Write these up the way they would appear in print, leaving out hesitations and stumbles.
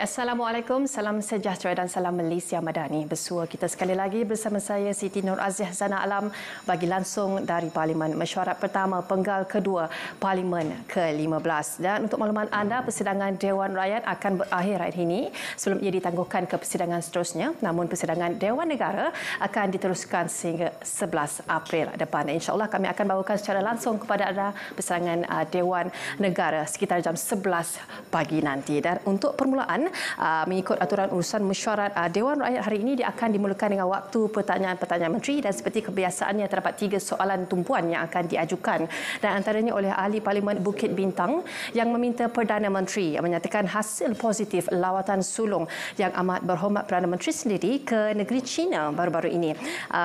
Assalamualaikum, salam sejahtera dan salam Malaysia Madani. Bersua kita sekali lagi bersama saya Siti Nur Aziz Zana Alam bagi langsung dari Parlimen Mesyuarat Pertama Penggal Kedua Parlimen ke-15. Dan untuk makluman anda, persidangan Dewan Rakyat akan berakhir hari ini sebelum ia ditangguhkan ke persidangan seterusnya. Namun persidangan Dewan Negara akan diteruskan sehingga 11 April depan. InsyaAllah kami akan bawakan secara langsung kepada anda persidangan Dewan Negara sekitar jam 11 pagi nanti. Dan untuk permulaan mengikut aturan urusan mesyuarat Dewan Rakyat hari ini dia akan dimulakan dengan waktu pertanyaan-pertanyaan menteri dan seperti kebiasaannya terdapat 3 soalan tumpuan yang akan diajukan dan antaranya oleh Ahli Parlimen Bukit Bintang yang meminta Perdana Menteri menyatakan hasil positif lawatan sulung yang amat berhormat Perdana Menteri sendiri ke negeri China baru-baru ini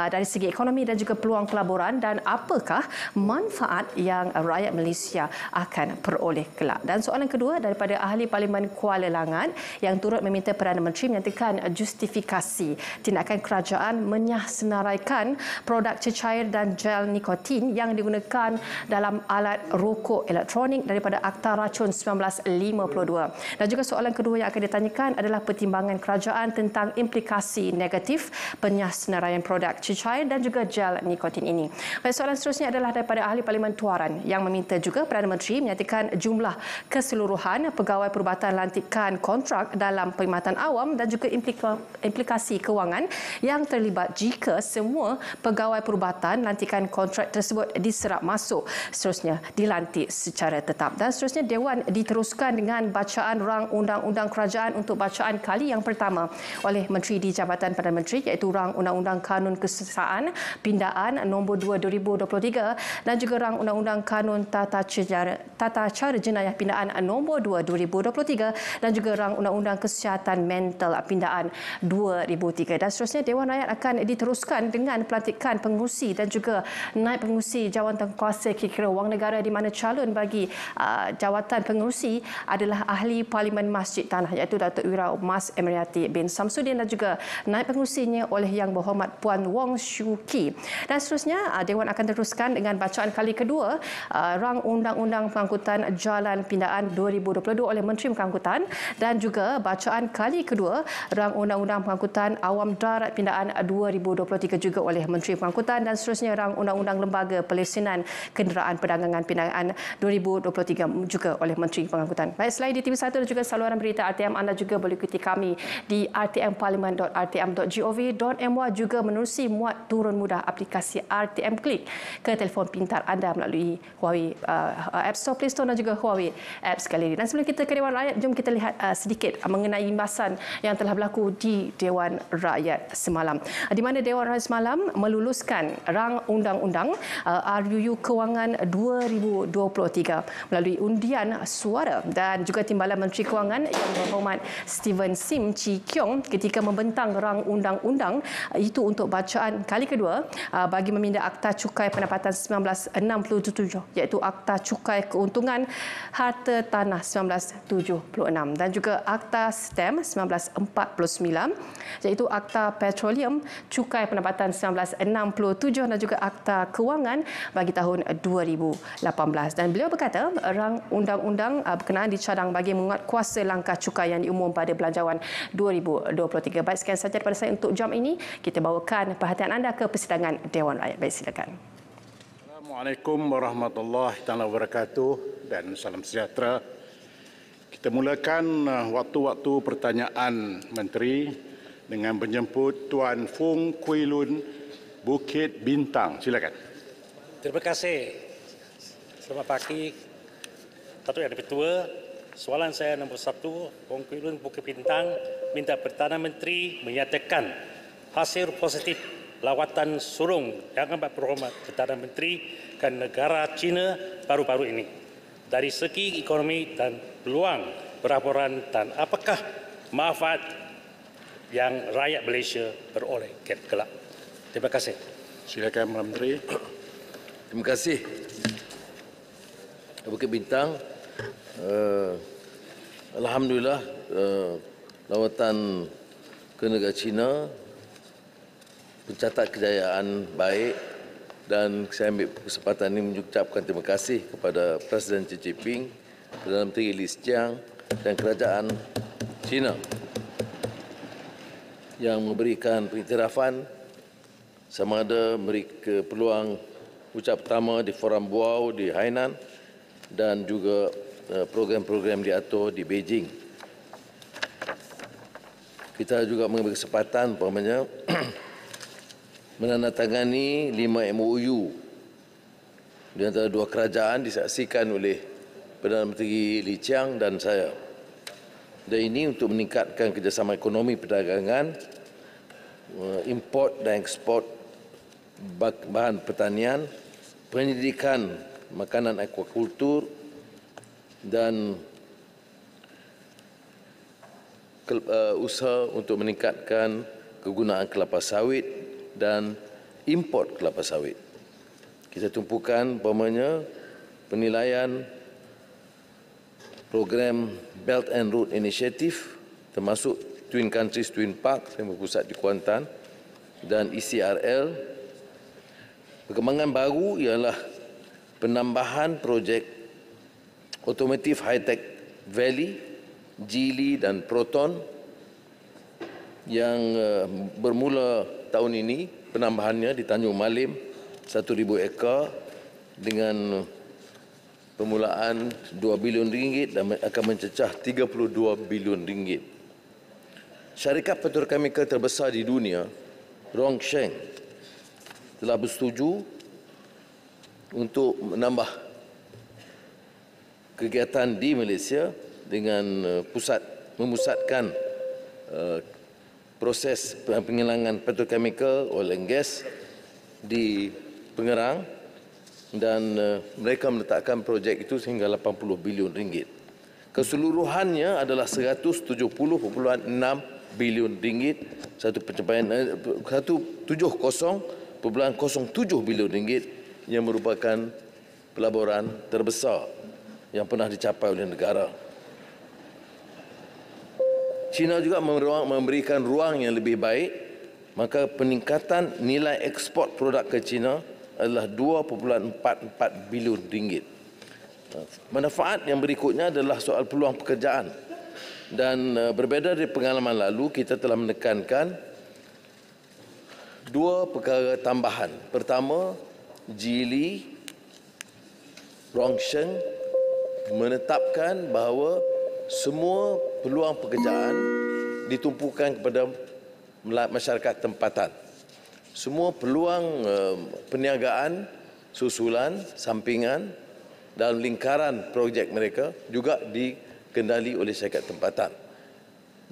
dari segi ekonomi dan juga peluang pelaburan dan apakah manfaat yang rakyat Malaysia akan peroleh kelak. Dan soalan kedua daripada Ahli Parlimen Kuala Langat yang turut meminta Perdana Menteri menyatakan justifikasi tindakan kerajaan menyahsenaraikan produk cecair dan gel nikotin yang digunakan dalam alat rokok elektronik daripada Akta Racun 1952. Dan juga soalan kedua yang akan ditanyakan adalah pertimbangan kerajaan tentang implikasi negatif penyahsenaraian produk cecair dan juga gel nikotin ini. Baik, soalan seterusnya adalah daripada Ahli Parlimen Tuaran yang meminta juga Perdana Menteri menyatakan jumlah keseluruhan pegawai perubatan lantikan kontrak dalam perkhidmatan awam dan juga implikasi kewangan yang terlibat jika semua pegawai perubatan lantikan kontrak tersebut diserap masuk seterusnya dilantik secara tetap. Dan seterusnya Dewan diteruskan dengan bacaan rang undang-undang kerajaan untuk bacaan kali yang pertama oleh Menteri di Jabatan Perdana Menteri iaitu rang undang-undang Kanun Kesesaan Pindaan nombor 2 2023 dan juga rang undang-undang Kanun Tata Cara Jenayah Pindaan nombor 2 2023 dan juga rang undang-undang Kesihatan Mental Pindaan 2003. Dan seterusnya Dewan Rakyat akan diteruskan dengan pelantikan pengerusi dan juga naib pengerusi jawatankuasa kira-kira wang negara di mana calon bagi jawatan pengerusi adalah Ahli Parlimen Masjid Tanah iaitu Datuk Wira Mas Emiriati bin Samsudin dan juga naib pengerusinya oleh Yang Berhormat Puan Wong Siew Kee. Dan seterusnya Dewan akan teruskan dengan bacaan kali kedua rang undang-undang pengangkutan jalan pindaan 2022 oleh Menteri Pengangkutan dan juga bacaan kali kedua rang undang-undang pengangkutan awam darat pindaan 2023 juga oleh Menteri Pengangkutan dan seterusnya rang undang-undang lembaga pelesinan kenderaan perdagangan pindaan 2023 juga oleh Menteri Pengangkutan. Baik, selain di TV1 dan juga saluran berita RTM, anda juga boleh ikuti kami di rtmparlimen.rtm.gov.my juga menerusi muat turun mudah aplikasi RTM Klik ke telefon pintar anda melalui Huawei App Store, Play Store dan juga Huawei App sekali. Dan sebelum kita ke Dewan Rakyat, jom kita lihat sedikit mengenai imbasan yang telah berlaku di Dewan Rakyat semalam. Di mana Dewan Rakyat semalam meluluskan rang undang-undang RUU Kewangan 2023 melalui undian suara dan juga Timbalan Menteri Kewangan Yang Berhormat Steven Sim Chee Kiong ketika membentang rang undang-undang itu untuk bacaan kali kedua bagi meminda Akta Cukai Pendapatan 1967 iaitu Akta Cukai Keuntungan Harta Tanah 1976 dan juga Akta Stem 1949 iaitu Akta Petroleum Cukai Pendapatan 1967 dan juga Akta Kewangan bagi tahun 2018. Dan beliau berkata rang undang-undang berkenaan dicadang bagi menguatkuasa langkah cukai yang diumum pada Belanjawan 2023. Baik, sekian sahaja daripada saya untuk jam ini. Kita bawakan perhatian anda ke persidangan Dewan Rakyat. Baik, silakan. Assalamualaikum warahmatullahi wabarakatuh dan salam sejahtera. Kita mulakan waktu-waktu pertanyaan Menteri dengan menjemput Tuan Fung Kui Lun Bukit Bintang. Silakan. Terima kasih. Selamat pagi, Datuk Yang Ketua. Soalan saya nombor 1, Fung Kui Lun Bukit Bintang minta Perdana Menteri menyatakan hasil positif lawatan sulung Yang Amat Berhormat Perdana Menteri ke negara China baru-baru ini dari segi ekonomi dan peluang pelaburan dan apakah manfaat yang rakyat Malaysia beroleh kelak. Terima kasih. Silakan Menteri. Terima kasih. Bukit Bintang, alhamdulillah lawatan ke negara China mencatat kejayaan baik dan saya ambil kesempatan ini mengucapkan terima kasih kepada Presiden Xi Jinping, Perdana Menteri Li Qiang dan kerajaan China yang memberikan pengiktirafan sama ada memberi peluang ucap pertama di Forum Buau di Hainan dan juga program-program diatur di Beijing. Kita juga mengambil kesempatan umpamanya menandatangani 5 MOU di antara dua kerajaan disaksikan oleh Perdana Menteri Lee Chiang dan saya. Dan ini untuk meningkatkan kerjasama ekonomi perdagangan, import dan ekspor bahan pertanian, pendidikan, makanan aquakultur dan usaha untuk meningkatkan kegunaan kelapa sawit dan import kelapa sawit. Kita tumpukan umpamanya penilaian program Belt and Road Initiative termasuk Twin Countries Twin Park yang berpusat di Kuantan dan ECRL. Perkembangan baru ialah penambahan projek Automotive High-Tech Valley, Geely dan Proton yang bermula tahun ini, penambahannya di Tanjung Malim 1,000 ekar dengan permulaan 2 bilion ringgit dan akan mencecah 32 bilion ringgit. Syarikat petrokemikal terbesar di dunia, Rongsheng, telah bersetuju untuk menambah kegiatan di Malaysia dengan memusatkan proses pengilangan petrokemikal oil and gas di Pengerang dan mereka meletakkan projek itu sehingga 80 bilion ringgit. Keseluruhannya adalah 170.6 bilion ringgit, satu pencapaian 170.07 bilion ringgit yang merupakan pelaburan terbesar yang pernah dicapai oleh negara. China juga memberikan ruang yang lebih baik, maka peningkatan nilai ekspor produk ke China adalah 2.44 bilion ringgit. Manfaat yang berikutnya adalah soal peluang pekerjaan. Dan berbeza dari pengalaman lalu, kita telah menekankan dua perkara tambahan. Pertama, Geely, Rongsheng menetapkan bahawa semua peluang pekerjaan ditumpukan kepada masyarakat tempatan. Semua peluang perniagaan, susulan, sampingan dalam lingkaran projek mereka juga dikendali oleh syarikat tempatan.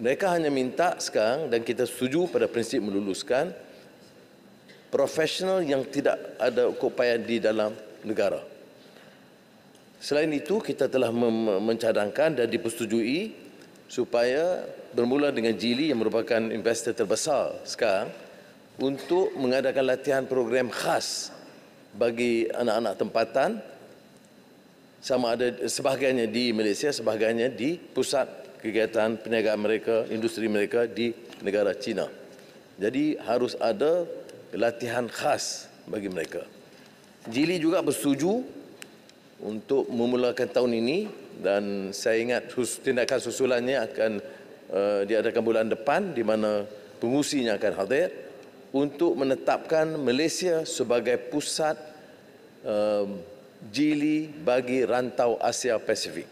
Mereka hanya minta sekarang dan kita setuju pada prinsip meluluskan profesional yang tidak ada keupayaan di dalam negara. Selain itu, kita telah mencadangkan dan dipersetujui supaya bermula dengan Geely yang merupakan investor terbesar sekarang untuk mengadakan latihan program khas bagi anak-anak tempatan, sama ada sebahagiannya di Malaysia, sebahagiannya di pusat kegiatan perniagaan mereka, industri mereka di negara China. Jadi harus ada latihan khas bagi mereka. Geely juga bersetuju untuk memulakan tahun ini dan saya ingat tindakan susulannya akan diadakan bulan depan di mana pengusinya akan hadir untuk menetapkan Malaysia sebagai pusat Geely bagi rantau Asia Pasifik.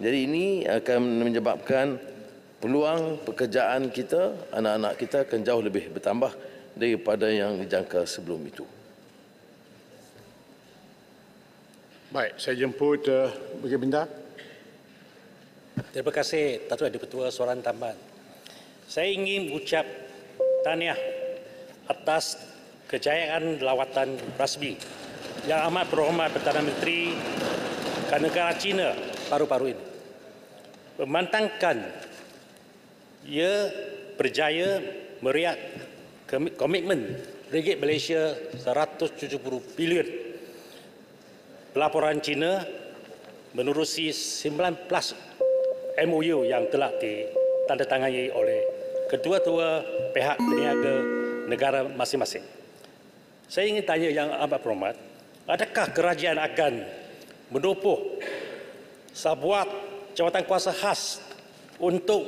Jadi ini akan menyebabkan peluang pekerjaan kita, anak-anak kita akan jauh lebih bertambah daripada yang dijangka sebelum itu. Baik, saya jemput Bukit Bintang. Terima kasih Datuk Yang di-Pertua Soalan Tambahan. Saya ingin ucap tahniah atas kejayaan lawatan rasmi yang amat berhormat Perdana Menteri ke negara China baru-baru ini. Memantangkan ia berjaya meriak komitmen ringgit Malaysia 170 bilion. Pelaporan China menerusi 19 MOU yang telah ditandatangani oleh kedua-dua pihak peniaga negara masing-masing. Saya ingin tanya yang amat berhormat, adakah kerajaan akan menubuh sebuah jawatan kuasa khas untuk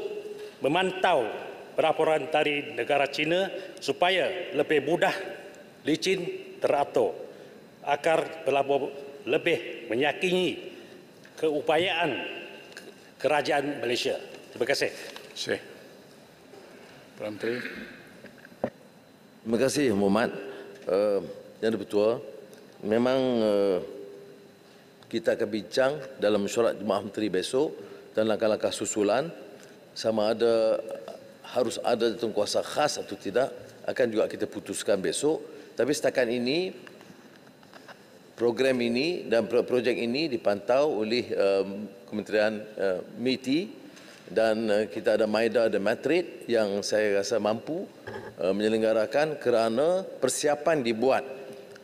memantau pelaporan dari negara China supaya lebih mudah, licin, teratur agar pelabur lebih meyakini keupayaan kerajaan Malaysia. Terima kasih. Terima kasih. Perdana Menteri. Terima kasih Muhammad. Yang Dipertua, memang kita akan bincang dalam mesyuarat Jemaah Menteri besok dan langkah-langkah susulan sama ada harus ada tengkuasa khas atau tidak akan juga kita putuskan besok. Tapi setakat ini program ini dan projek ini dipantau oleh Kementerian MITI dan kita ada MIDA dan Matrid yang saya rasa mampu menyelenggarakan kerana persiapan dibuat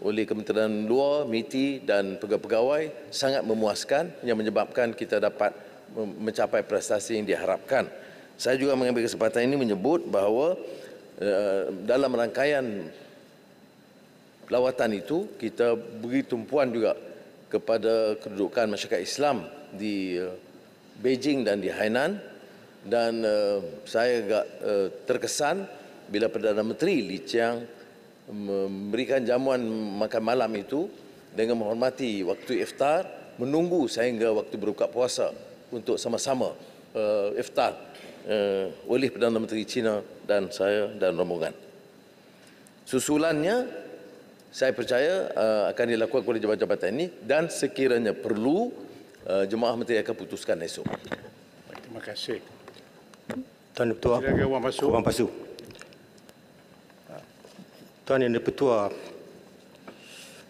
oleh Kementerian Luar, MITI dan pegawai-pegawai sangat memuaskan yang menyebabkan kita dapat mencapai prestasi yang diharapkan. Saya juga mengambil kesempatan ini menyebut bahawa dalam rangkaian lawatan itu kita beri tumpuan juga kepada kedudukan masyarakat Islam di Beijing dan di Hainan dan saya agak terkesan bila Perdana Menteri Lee Chiang memberikan jamuan makan malam itu dengan menghormati waktu iftar, menunggu sehingga waktu berbuka puasa untuk sama-sama iftar oleh Perdana Menteri China dan saya dan rombongan. Susulannya saya percaya akan dilakukan oleh jabatan-jabatan ini dan sekiranya perlu Jemaah Menteri akan putuskan esok. Terima kasih. Tuan Ketua, Silakan Wan Pasu. Wan Pasu. Tuan Yang Dipertua,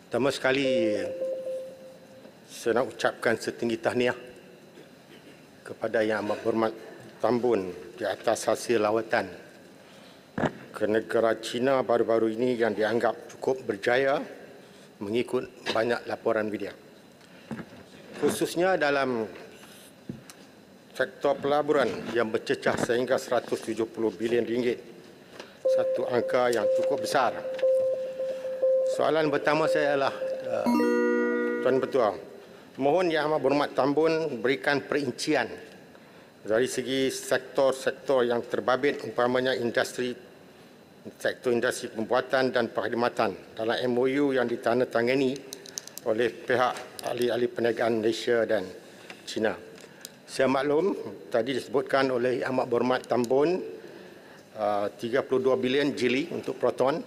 pertama sekali saya nak ucapkan setinggi tahniah kepada Yang Amat Berhormat Tambun di atas hasil lawatan ke negara China baru-baru ini yang dianggap cukup berjaya mengikut banyak laporan media. Khususnya dalam sektor pelaburan yang bercecah sehingga 170 bilion ringgit, satu angka yang cukup besar. Soalan pertama saya adalah, Tuan Ketua, mohon Yang Amat Berhormat Tambun berikan perincian dari segi sektor-sektor yang terbabit, umpamanya sektor industri pembuatan dan perkhidmatan dalam MOU yang ditandatangani oleh pihak ahli-ahli perniagaan Malaysia dan China. Saya maklum tadi disebutkan oleh Yang Amat Berhormat Tambun 32 bilion jili untuk proton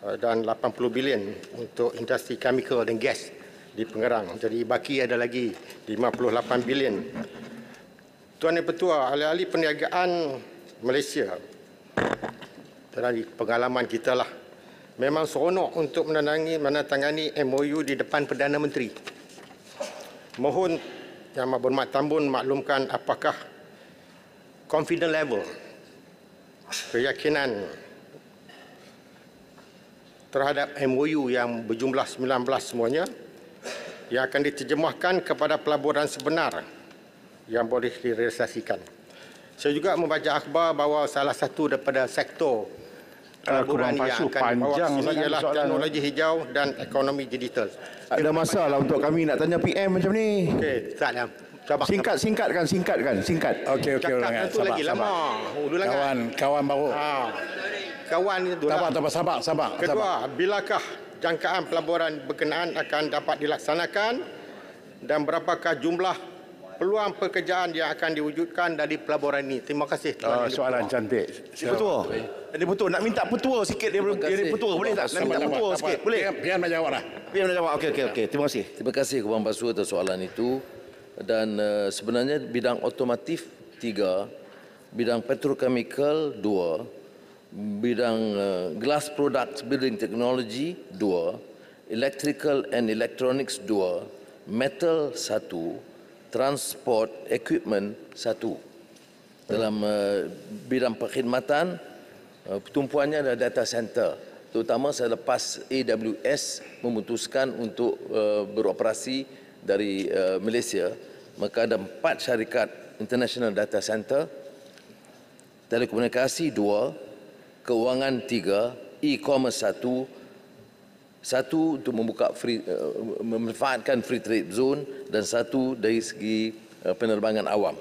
dan 80 bilion untuk industri chemical dan gas di Pengerang. Jadi baki ada lagi 58 bilion. Tuan Yang Pertua, ahli-ahli perniagaan Malaysia dari pengalaman kita lah memang seronok untuk menandatangani MOU di depan Perdana Menteri. Mohon Yang Amat Berhormat Tambun maklumkan apakah confidence level, keyakinan terhadap MOU yang berjumlah 19 semuanya yang akan diterjemahkan kepada pelaburan sebenar yang boleh direalisasikan. Saya juga membaca akhbar bahawa salah satu daripada sektor pelaburan yang akan dibawa ke sini ialah teknologi hijau dan ekonomi digital. Ada masalah untuk kami nak tanya PM macam ni. Okey, tak ada. Singkat. Okey, Cakap tu lagi lama. Kawan baru. Kawan itu lah. Sabar. Kedua, bilakah jangkaan pelaburan berkenaan akan dapat dilaksanakan dan berapakah jumlah peluang pekerjaan yang akan diwujudkan dari pelaburan ini? Terima kasih. Soalan cantik. Betul. Nak minta petua sikit dia petua boleh tak? Nak minta petua sikit boleh? Biar nak jawab lah. Biar nak jawab. Okey. Terima kasih. Terima kasih kepada Wan Pasu atas soalan itu. Dan sebenarnya bidang otomotif 3, bidang petrochemical 2, bidang glass products building technology 2, electrical and electronics 2, metal 1, transport equipment 1. Dalam bidang perkhidmatan, tumpuannya adalah data center, terutama selepas AWS memutuskan untuk beroperasi dari Malaysia, maka ada 4 syarikat international data center, telekomunikasi 2, keuangan 3, e-commerce 1 untuk membuka memanfaatkan free trade zone dan 1 dari segi penerbangan awam.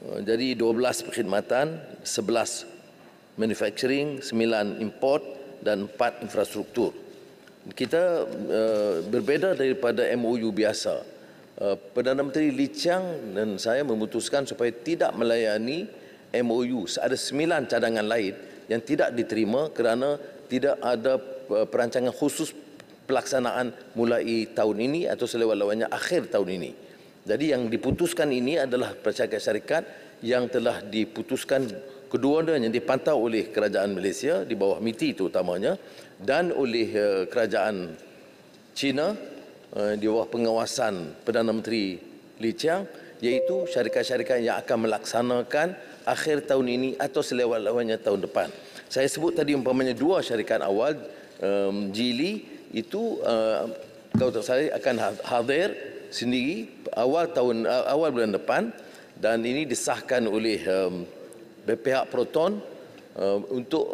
Jadi 12 perkhidmatan, 11 manufacturing, 9 import dan 4 infrastruktur. Kita berbeza daripada MOU biasa. Perdana Menteri Lee Chiang dan saya memutuskan supaya tidak melayani MOU. Ada 9 cadangan lain yang tidak diterima kerana tidak ada perancangan khusus pelaksanaan mulai tahun ini atau selewat-lewatnya akhir tahun ini. Jadi yang diputuskan ini adalah syarikat-syarikat yang telah diputuskan kedua-duanya dipantau oleh kerajaan Malaysia di bawah MITI terutamanya dan oleh kerajaan China di bawah pengawasan Perdana Menteri Lee Chiang, iaitu syarikat-syarikat yang akan melaksanakan akhir tahun ini atau selewat-lewatnya tahun depan. Saya sebut tadi umpamanya 2 syarikat awal, Geely itu kalau saya akan hadir sendiri awal bulan depan dan ini disahkan oleh pihak Proton untuk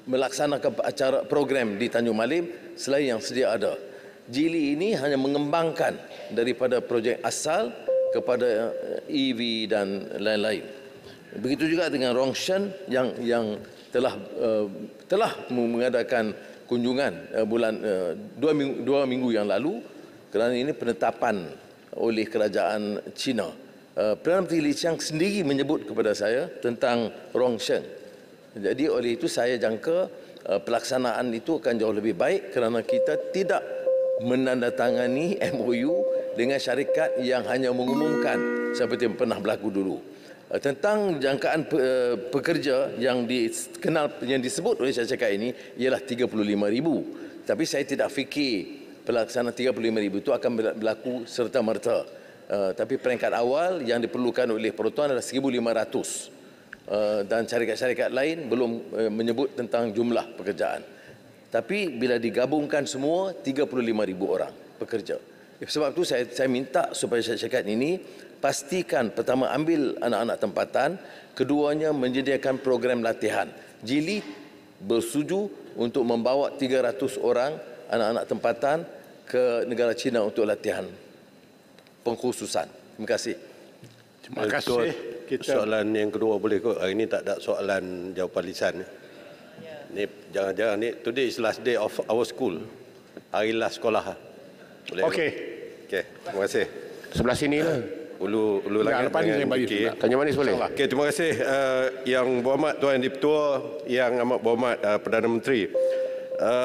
melaksanakan acara program di Tanjung Malim selain yang sedia ada. Geely ini hanya mengembangkan daripada projek asal kepada EV dan lain-lain. Begitu juga dengan Rongshan yang telah mengadakan kunjungan bulan 2 minggu yang lalu kerana ini penetapan oleh kerajaan China. Perdana Menteri Lee Chiang sendiri menyebut kepada saya tentang Rongshan. Jadi oleh itu saya jangka pelaksanaan itu akan jauh lebih baik kerana kita tidak menandatangani MOU dengan syarikat yang hanya mengumumkan seperti yang pernah berlaku dulu. Tentang jangkaan pekerja yang disebut oleh syarikat ini ialah 35,000. Tapi saya tidak fikir pelaksanaan 35,000 itu akan berlaku serta-merta. Tapi peringkat awal yang diperlukan oleh Proton adalah 1,500 dan syarikat-syarikat lain belum menyebut tentang jumlah pekerjaan. Tapi bila digabungkan semua 35,000 orang pekerja. Sebab itu saya minta supaya syarikat ini pastikan pertama ambil anak-anak tempatan, keduanya menyediakan program latihan. Geely bersetuju untuk membawa 300 orang anak-anak tempatan ke negara China untuk latihan pengkhususan. Terima kasih. Terima kasih. Soalan yang kedua boleh kot? Hari ini tak ada soalan jawapan lisan. Ni jangan-jangan ni today is last day of our school. Hari last sekolah. Boleh? Okey. Okey, terima kasih. Sebelah sini lah. Ulu Ya, langit lepas ni saya bagi Okey. juga. Tanya manis boleh? Okey, terima kasih Yang Berhormat Tuan Dipertua, Yang Amat Berhormat Perdana Menteri.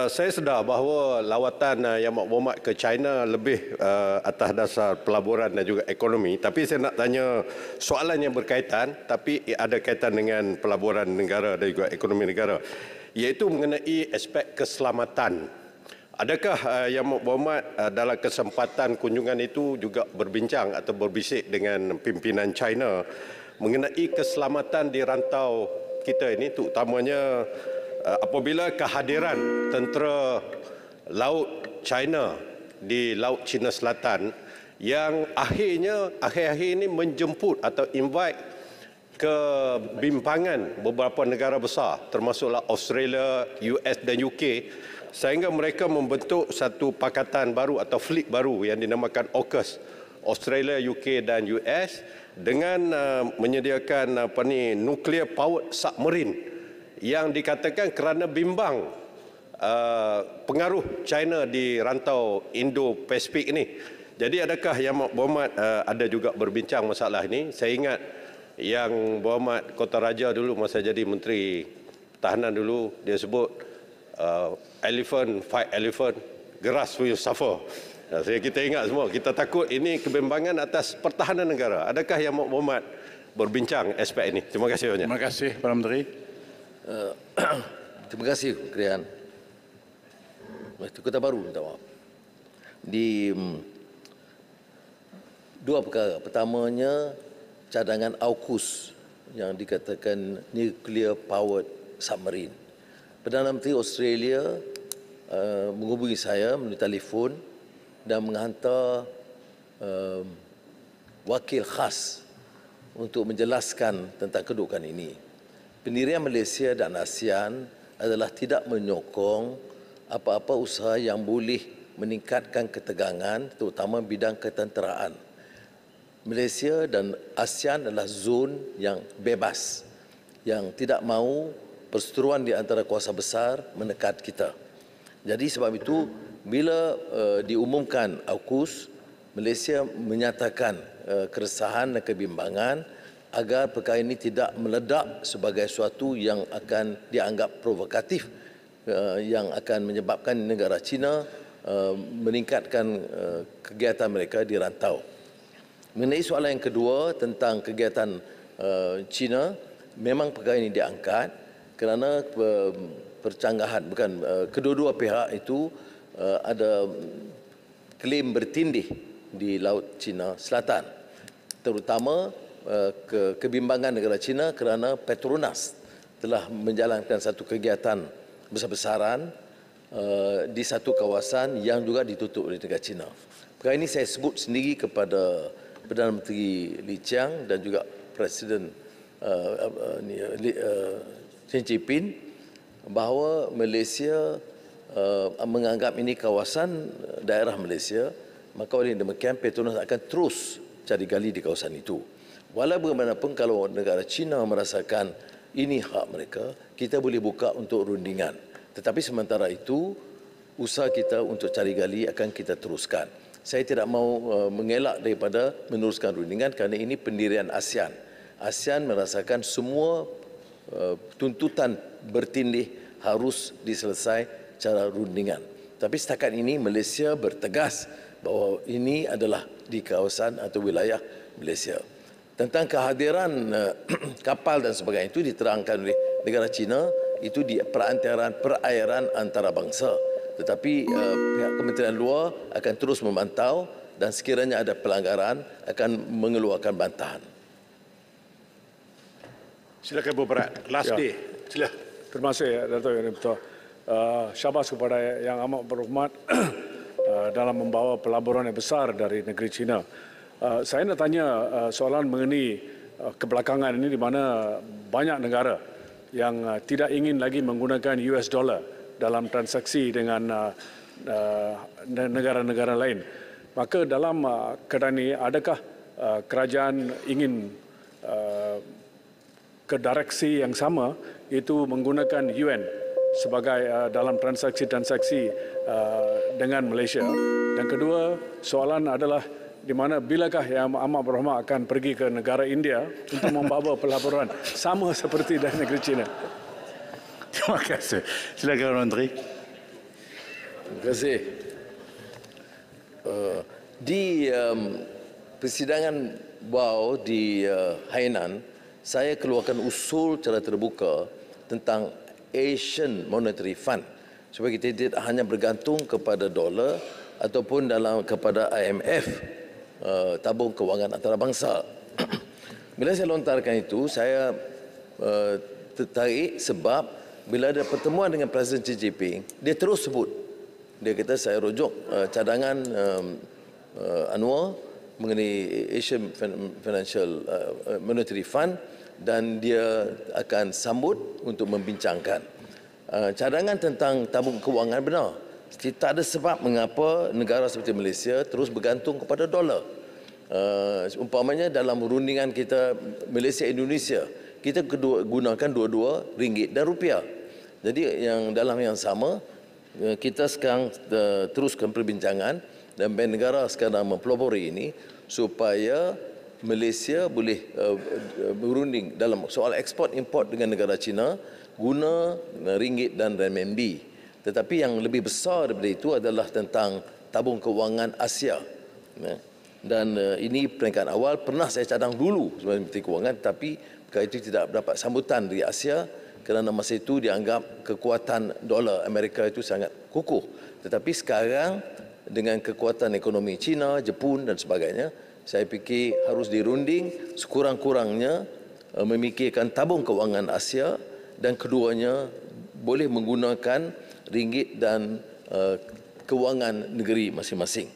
Saya sedar bahawa lawatan Yang Amat Berhormat ke China lebih atas dasar pelaburan dan juga ekonomi. Tapi saya nak tanya soalan yang berkaitan tapi ada kaitan dengan pelaburan negara dan juga ekonomi negara, iaitu mengenai aspek keselamatan. Adakah Yang Amat Berhormat dalam kesempatan kunjungan itu juga berbincang atau berbisik dengan pimpinan China mengenai keselamatan di rantau kita ini, terutamanya apabila kehadiran tentera laut China di Laut Cina Selatan yang akhir-akhir ini menjemput atau invite ke bimpangan beberapa negara besar termasuklah Australia, US dan UK, sehingga mereka membentuk satu pakatan baru atau fleet baru yang dinamakan AUKUS, Australia, UK dan US, dengan menyediakan nuclear powered submarine yang dikatakan kerana bimbang pengaruh China di rantau Indo-Pasifik ini. Jadi adakah Yang Berhormat ada juga berbincang masalah ini? Saya ingat Yang Berhormat Kota Raja dulu masa jadi Menteri Pertahanan dulu, dia sebut elephant fight elephant, grass will suffer. Kita ingat semua, kita takut ini kebimbangan atas pertahanan negara. Adakah Yang Berhormat berbincang aspek ini? Terima kasih banyak. Terima kasih Perdana Menteri. Terima kasih Krian. Itu Kota Baru, minta maaf. Di dua perkara. Pertamanya cadangan AUKUS yang dikatakan nuclear powered submarine. Perdana Menteri Australia menghubungi saya melalui telefon dan menghantar wakil khas untuk menjelaskan tentang kedudukan ini. Pendirian Malaysia dan ASEAN adalah tidak menyokong apa-apa usaha yang boleh meningkatkan ketegangan, terutama bidang ketenteraan. Malaysia dan ASEAN adalah zon yang bebas, yang tidak mahu perseteruan di antara kuasa besar menekat kita. Jadi sebab itu, bila diumumkan AUKUS, Malaysia menyatakan keresahan dan kebimbangan agar perkara ini tidak meledak sebagai suatu yang akan dianggap provokatif, yang akan menyebabkan negara China meningkatkan kegiatan mereka di rantau. Mengenai soalan yang kedua tentang kegiatan China, memang perkara ini diangkat kerana percanggahan, bukan kedua-dua pihak itu ada klaim bertindih di Laut Cina Selatan, terutama kebimbangan negara China kerana Petronas telah menjalankan satu kegiatan besar-besaran di satu kawasan yang juga ditutup oleh negara China. Perkara ini saya sebut sendiri kepada Perdana Menteri Lee Chiang dan juga Presiden Xi Jinping bahawa Malaysia menganggap ini kawasan daerah Malaysia, maka oleh demikian Petronas akan terus cari gali di kawasan itu. Walau bagaimanapun kalau negara China merasakan ini hak mereka, kita boleh buka untuk rundingan. Tetapi sementara itu, usaha kita untuk cari gali akan kita teruskan. Saya tidak mahu mengelak daripada meneruskan rundingan kerana ini pendirian ASEAN. ASEAN merasakan semua tuntutan bertindih harus diselesai secara rundingan. Tapi setakat ini Malaysia bertegas bahawa ini adalah di kawasan atau wilayah Malaysia. Tentang kehadiran kapal dan sebagainya itu diterangkan oleh negara China, itu di perairan antarabangsa. Tetapi pihak Kementerian Luar akan terus memantau dan sekiranya ada pelanggaran akan mengeluarkan bantahan. Silakan Berat. Last day. Sila. Terima kasih Dato' Yang Dipertua. Syabas kepada Yang Amat Berhormat dalam membawa pelaburan yang besar dari negeri China. Saya nak tanya soalan mengenai kebelakangan ini di mana banyak negara yang tidak ingin lagi menggunakan US dollar dalam transaksi dengan negara-negara lain. Maka dalam keadaan ini, adakah kerajaan ingin ke direksi yang sama, iaitu menggunakan yuan sebagai dalam transaksi-transaksi dengan Malaysia? Dan kedua, soalan adalah di mana bilakah Yang Amat Berhormat akan pergi ke negara India untuk membawa pelaburan sama seperti dari negeri China? Terima kasih. Silakan Menteri. Terima kasih. Di persidangan BAO di Hainan, saya keluarkan usul secara terbuka tentang Asian Monetary Fund supaya kita tidak hanya bergantung kepada dolar ataupun kepada IMF, tabung kewangan antarabangsa. Bila saya lontarkan itu, saya tertarik sebab bila ada pertemuan dengan Presiden Xi Jinping, dia terus sebut. Dia kata saya rujuk cadangan Anwar mengenai Asian Financial Monetary Fund dan dia akan sambut untuk membincangkan. Cadangan tentang tabung kewangan benar. Tak ada sebab mengapa negara seperti Malaysia terus bergantung kepada dolar. Umpamanya dalam rundingan kita Malaysia-Indonesia, kita gunakan dua-dua ringgit dan rupiah. Jadi dalam yang sama, kita sekarang teruskan perbincangan dan Bank Negara sekarang mempelopori ini supaya Malaysia boleh berunding dalam soal ekspor import dengan negara China guna ringgit dan renminbi. Tetapi yang lebih besar daripada itu adalah tentang tabung kewangan Asia. Dan ini peringkat awal pernah saya cadang dulu sebagai Menteri Kewangan, tapi perkara itu tidak dapat sambutan dari Asia kerana masa itu dianggap kekuatan dolar Amerika itu sangat kukuh. Tetapi sekarang dengan kekuatan ekonomi China, Jepun dan sebagainya, saya fikir harus dirunding sekurang-kurangnya memikirkan tabung kewangan Asia dan keduanya boleh menggunakan ringgit dan kewangan negeri masing-masing.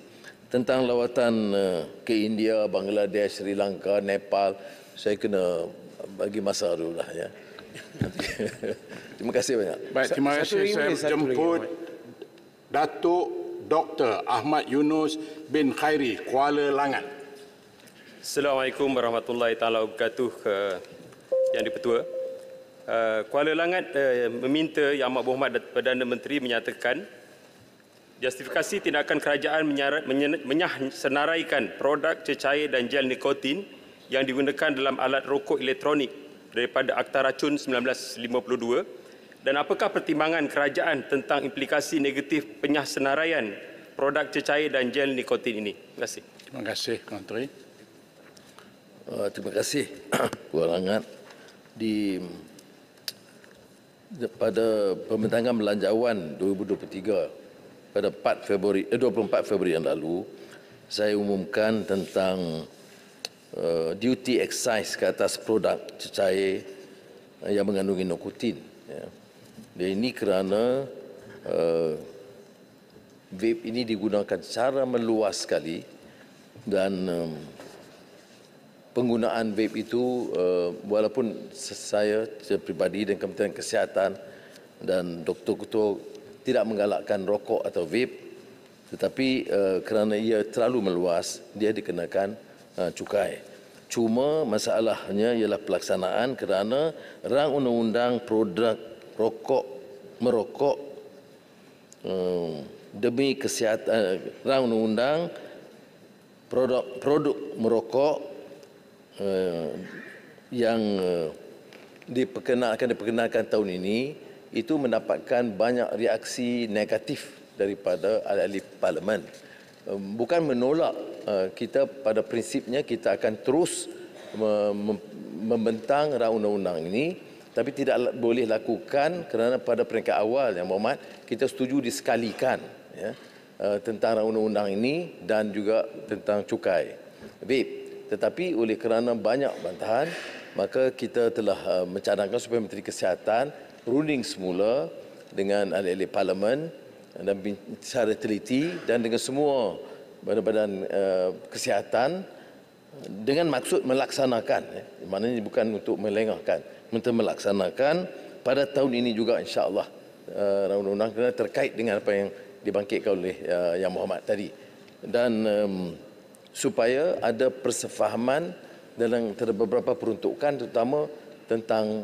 Tentang lawatan ke India, Bangladesh, Sri Lanka, Nepal, saya kena bagi masa dulu lah ya. Terima kasih banyak. Baik, terima kasih. Saya jemput Datuk Dr. Ahmad Yunus bin Khairi, Kuala Langat. Assalamualaikum warahmatullahi taala wabarakatuh. Yang di-Pertua, Kuala Langat meminta Yang Amat Berhormat Perdana Menteri menyatakan justifikasi tindakan kerajaan menyenaraikan produk cecair dan gel nikotin yang digunakan dalam alat rokok elektronik daripada Akta Racun 1952, dan apakah pertimbangan kerajaan tentang implikasi negatif penyenaraian produk cecair dan gel nikotin ini? Terima kasih. Terima kasih, Menteri. Terima kasih, Kuala Langat. Pada pembentangan belanjawan 2023 pada 24 Februari yang lalu, saya umumkan tentang duty excise ke atas produk cecair yang mengandungi nikotin. Ya. Dan ini kerana vape ini digunakan secara meluas sekali, dan penggunaan vape itu walaupun saya pribadi dan Kementerian Kesihatan dan doktor-doktor tidak menggalakkan rokok atau vape, tetapi kerana ia terlalu meluas, dia dikenakan cukai. Cuma masalahnya ialah pelaksanaan, kerana rang undang-undang produk merokok demi kesihatan, rang undang-undang produk merokok yang diperkenalkan tahun ini itu mendapatkan banyak reaksi negatif daripada ahli parlimen. Bukan menolak, kita pada prinsipnya kita akan terus membentang rang undang-undang ini, tapi tidak boleh lakukan kerana pada peringkat awal Yang Berhormat kita setuju disekalikan, ya, tentang undang-undang ini dan juga tentang cukai vape. Tetapi oleh kerana banyak bantahan, maka kita telah mencadangkan supaya Menteri Kesihatan runding semula dengan ahli-ahli parlimen dan secara teliti dan dengan semua badan-badan kesihatan dengan maksud melaksanakan, maknanya bukan untuk melengahkan, untuk melaksanakan pada tahun ini juga, insya-Allah, undang-undang kerana terkait dengan apa yang dibangkitkan oleh Yang Berhormat tadi, dan supaya ada persefahaman dalam beberapa peruntukan, terutama tentang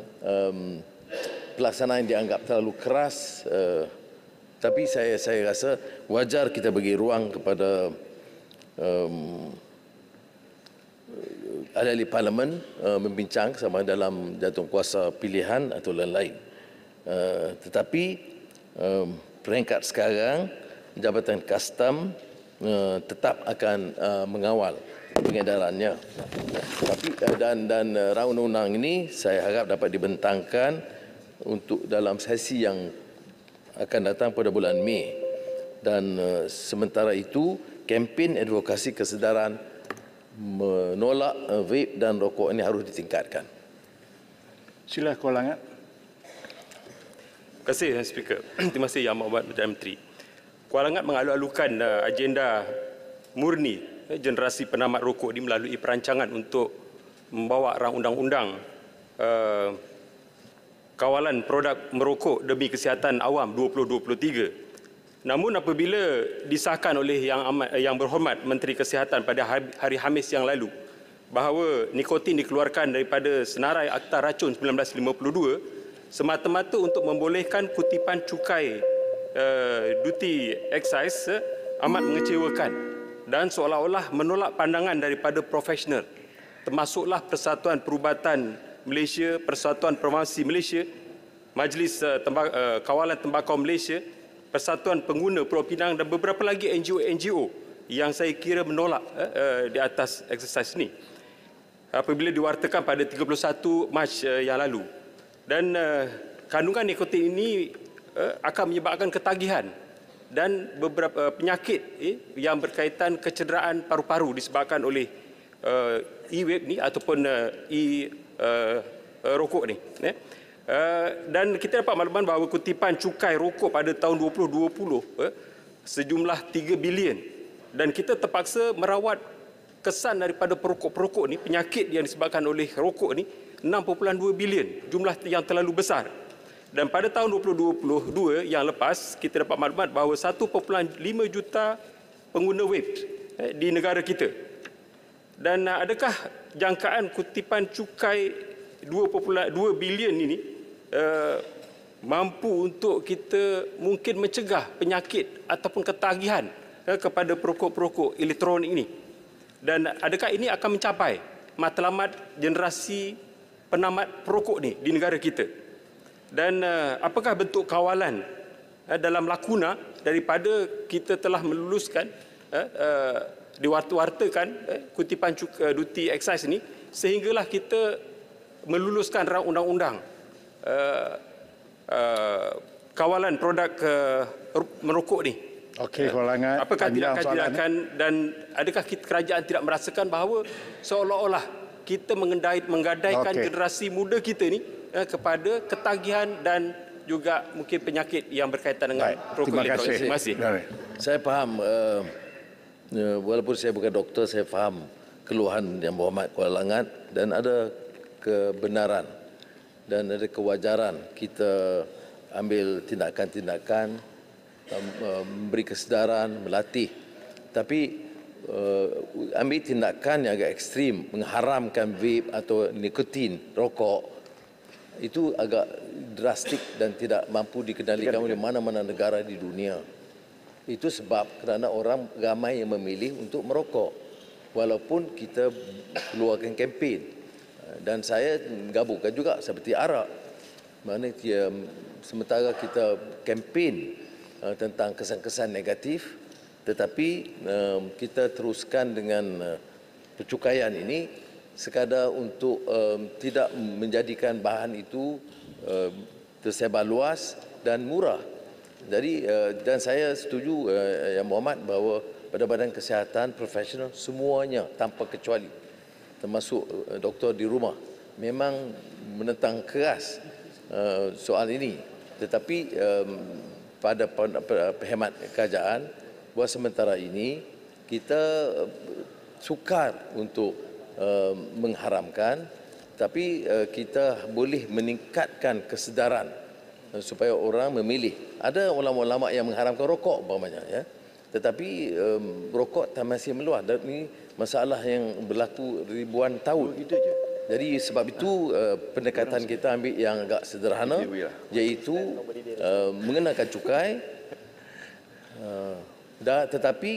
pelaksanaan yang dianggap terlalu keras. Tapi saya rasa wajar kita bagi ruang kepada ahli parlimen membincang sama dalam jawatankuasa pilihan atau lain-lain. Tetapi peringkat sekarang Jabatan Kastam tetap akan mengawal pengedarannya. Tapi dan rang undang-undang ini saya harap dapat dibentangkan untuk dalam sesi yang akan datang pada bulan Mei. Dan sementara itu kempen advokasi kesedaran menolak vape dan rokok ini harus ditingkatkan. Sila Kuala Langat. Terima kasih, Speaker. Terima kasih Yang Amat Berhormat Perdana Menteri. Kuala Langat mengalu-alukan agenda murni generasi penamat rokok ini melalui perancangan untuk membawa rang undang-undang kawalan produk merokok demi kesihatan awam 2023. Namun apabila disahkan oleh Yang Berhormat Menteri Kesihatan pada hari Khamis yang lalu bahawa nikotin dikeluarkan daripada senarai Akta Racun 1952 semata-mata untuk membolehkan kutipan cukai duty excise, amat mengecewakan dan seolah-olah menolak pandangan daripada profesional, termasuklah Persatuan Perubatan Malaysia, Persatuan Farmasi Malaysia, Majlis Kawalan Tembakau Malaysia, Persatuan Pengguna Pulau Pinang dan beberapa lagi NGO yang saya kira menolak di atas eksersis ini apabila diwartakan pada 31 Mac yang lalu. Dan kandungan nikotin ini akan menyebabkan ketagihan dan beberapa penyakit yang berkaitan kecederaan paru-paru disebabkan oleh e-vape ni ataupun rokok ni. Dan kita dapat makluman bahawa kutipan cukai rokok pada tahun 2020 sejumlah 3 bilion, dan kita terpaksa merawat kesan daripada perokok-perokok ni, penyakit yang disebabkan oleh rokok ni 6.2 bilion, jumlah yang terlalu besar. Dan pada tahun 2022 yang lepas, kita dapat maklumat bahawa 1.5 juta pengguna vape di negara kita. Dan adakah jangkaan kutipan cukai 2.2 bilion ini mampu untuk kita mungkin mencegah penyakit ataupun ketagihan kepada perokok-perokok elektronik ini? Dan adakah ini akan mencapai matlamat generasi penamat perokok ni di negara kita? Dan apakah bentuk kawalan dalam lakuna daripada kita telah meluluskan diwarta-wartakan kutipan duty excise ini sehinggalah kita meluluskan undang-undang kawalan produk merokok ni? Okey, Kolangat. Apakah panjang tindakan dan adakah kerajaan tidak merasakan bahawa seolah-olah kita menggadaikan generasi muda kita ni kepada ketagihan dan juga mungkin penyakit yang berkaitan dengan rokok elektronik? Terima kasih. Saya faham, walaupun saya bukan doktor, saya faham keluhan Yang Berhormat Kuala Langat dan ada kebenaran dan ada kewajaran kita ambil tindakan-tindakan, memberi kesedaran, melatih. Tapi ambil tindakan yang agak ekstrim, mengharamkan vape atau nikotin, rokok, itu agak drastik dan tidak mampu dikendalikan oleh mana-mana negara di dunia. Itu sebab kerana orang ramai yang memilih untuk merokok walaupun kita keluarkan kempen. Dan saya gabungkan juga seperti arak. Mana sementara kita kempen tentang kesan-kesan negatif, tetapi kita teruskan dengan percukaian ini sekadar untuk tidak menjadikan bahan itu tersebar luas dan murah. Jadi dan saya setuju Yang Berhormat bahawa pada Badan Kesihatan profesional semuanya tanpa kecuali, termasuk doktor di rumah, memang menentang keras soal ini. Tetapi pada hemat kerajaan, buat sementara ini kita sukar untuk mengharamkan, tapi kita boleh meningkatkan kesedaran supaya orang memilih. Ada ulama-ulama yang mengharamkan rokok umpamanya, ya. Tetapi rokok masih meluas dan ini masalah yang berlaku ribuan tahun. Jadi sebab itu pendekatan kita ambil yang agak sederhana, iaitu mengenakan cukai, tetapi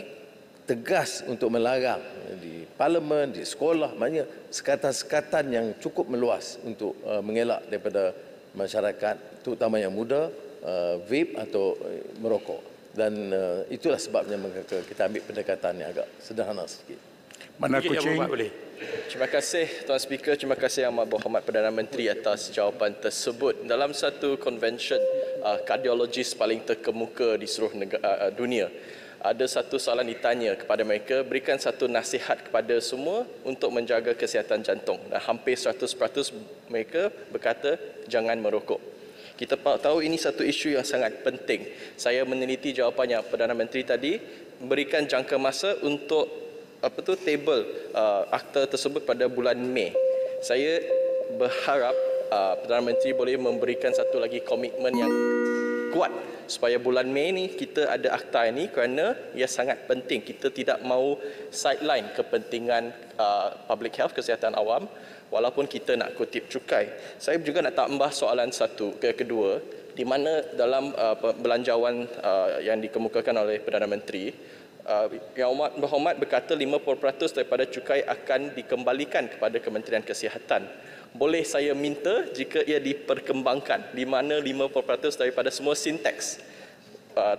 tegas untuk melarang di parlimen, di sekolah, maknanya sekatan-sekatan yang cukup meluas untuk mengelak daripada masyarakat, terutama yang muda, vape atau merokok. Dan itulah sebabnya kita ambil pendekatan yang agak sederhana sikit. Mana Kuching? Terima kasih Tuan Speaker, terima kasih Yang Berhormat Perdana Menteri atas jawapan tersebut. Dalam satu convention kardiologis paling terkemuka di seluruh dunia, ada satu soalan ditanya kepada mereka, berikan satu nasihat kepada semua untuk menjaga kesihatan jantung. Dan hampir 100% mereka berkata jangan merokok. Kita tahu ini satu isu yang sangat penting. Saya meneliti jawapannya Perdana Menteri tadi, berikan jangka masa untuk table akta tersebut pada bulan Mei. Saya berharap Perdana Menteri boleh memberikan satu lagi komitmen yang kuat supaya bulan Mei ni kita ada akta ini, kerana ia sangat penting. Kita tidak mahu sideline kepentingan public health, kesihatan awam, walaupun kita nak kutip cukai. Saya juga nak tambah soalan kedua, di mana dalam belanjawan yang dikemukakan oleh Perdana Menteri, Yang Berhormat berkata 50% daripada cukai akan dikembalikan kepada Kementerian Kesihatan. Boleh saya minta jika ia diperkembangkan, di mana 50% daripada semua sin tax,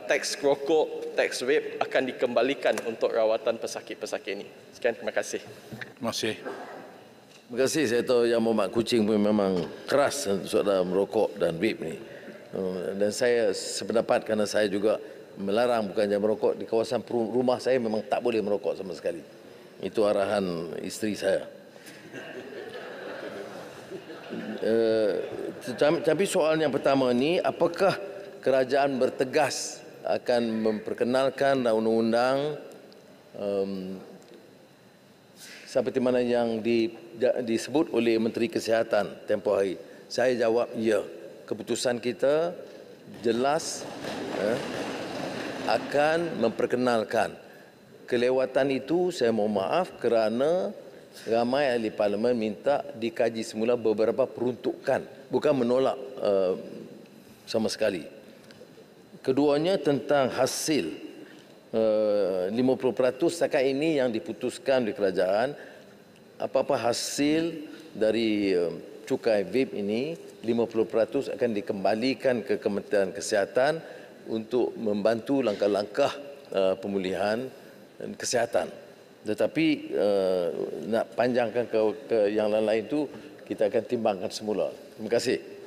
teks rokok, teks vape akan dikembalikan untuk rawatan pesakit-pesakit ini. Sekian, terima kasih. Terima kasih. Terima kasih. Saya tahu Yang Berhormat Kuching pun memang keras soal merokok dan vape ni. Dan saya sependapat kerana saya juga melarang bukannya merokok di kawasan rumah saya, memang tak boleh merokok sama sekali. Itu arahan isteri saya. Tapi soal yang pertama ni, apakah kerajaan bertegas akan memperkenalkan undang-undang seperti mana yang disebut oleh Menteri Kesihatan tempoh hari? Saya jawab ya. Keputusan kita jelas akan memperkenalkan. Kelewatan itu saya mohon maaf kerana ramai ahli parlimen minta dikaji semula beberapa peruntukan, bukan menolak sama sekali. Keduanya tentang hasil 50% setakat ini yang diputuskan di kerajaan, apa-apa hasil dari cukai vape ini 50% akan dikembalikan ke Kementerian Kesihatan untuk membantu langkah-langkah pemulihan kesihatan. Tetapi nak panjangkan ke yang lain-lain itu kita akan timbangkan semula. Terima kasih.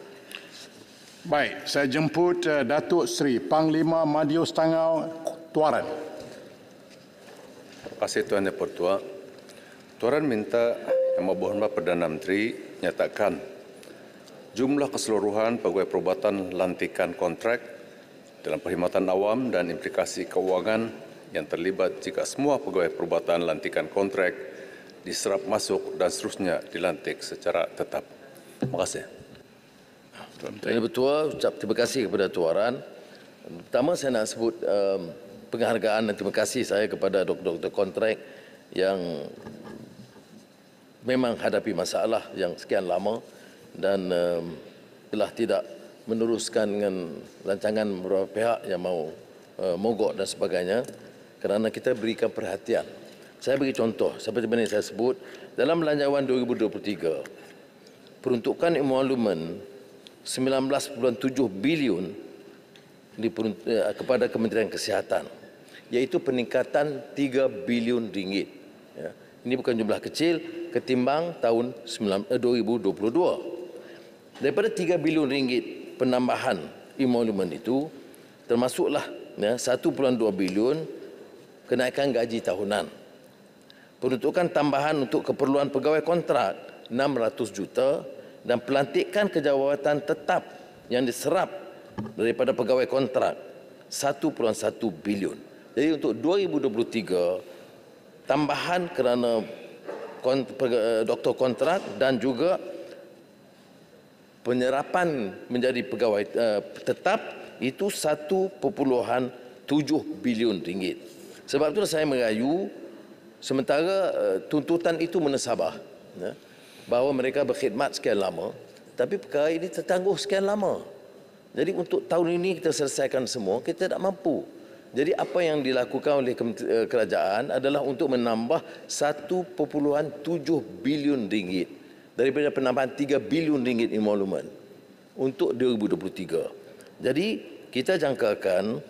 Baik, saya jemput Datuk Seri Panglima Madius Tangau Tuaran. Terima kasih Tuan Yang Pertua. Tuaran minta Yang Berhormat Perdana Menteri nyatakan jumlah keseluruhan pegawai perubatan lantikan kontrak dalam perkhidmatan awam dan implikasi keuangan yang terlibat jika semua pegawai perubatan lantikan kontrak diserap masuk dan seterusnya dilantik secara tetap. Terima kasih. Yang Pertua, ucap terima kasih kepada Tuaran. Pertama saya nak sebut penghargaan dan terima kasih saya kepada doktor-doktor kontrak yang memang hadapi masalah yang sekian lama dan telah tidak meneruskan dengan rancangan beberapa pihak yang mau mogok dan sebagainya kerana kita berikan perhatian. Saya beri contoh seperti mana saya sebut dalam Belanjawan 2023 peruntukan emolumen 19.7 bilion kepada Kementerian Kesihatan, iaitu peningkatan 3 bilion ringgit. Ya. Ini bukan jumlah kecil ketimbang tahun 2022. Daripada 3 bilion ringgit penambahan emolumen itu, termasuklah 1.2 bilion kenaikan gaji tahunan. Peruntukan tambahan untuk keperluan pegawai kontrak 600 juta dan pelantikan kejawatan tetap yang diserap daripada pegawai kontrak 1.1 bilion. Jadi untuk 2023 tambahan kerana doktor kontrak dan juga penyerapan menjadi pegawai tetap itu 1.7 bilion ringgit. Sebab itulah saya merayu sementara tuntutan itu menasabah bahawa mereka berkhidmat sekian lama, tapi perkara ini tertangguh sekian lama. Jadi untuk tahun ini kita selesaikan semua, kita tak mampu. Jadi apa yang dilakukan oleh kerajaan adalah untuk menambah 1.7 bilion ringgit daripada penambahan 3 bilion ringgit emolumen untuk 2023. Jadi kita jangkakan